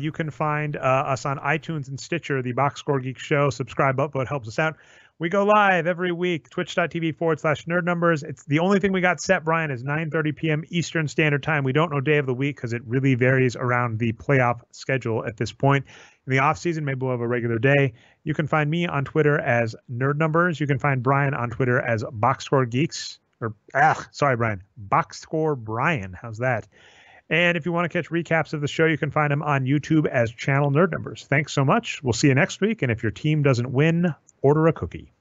S2: You can find us on iTunes and Stitcher, the Boxscore Geeks Show. Subscribe up, it helps us out. We go live every week, twitch.tv/nerd numbers. It's the only thing we got set, Brian, is 9:30 p.m. Eastern Standard Time. We don't know day of the week because it really varies around the playoff schedule at this point. In the offseason, maybe we'll have a regular day. You can find me on Twitter as Nerd Numbers. You can find Brian on Twitter as Boxscore Geeks. Brian. Boxscore Brian. How's that? And if you want to catch recaps of the show, you can find them on YouTube as Channel Nerd Numbers. Thanks so much. We'll see you next week. And if your team doesn't win, order a cookie.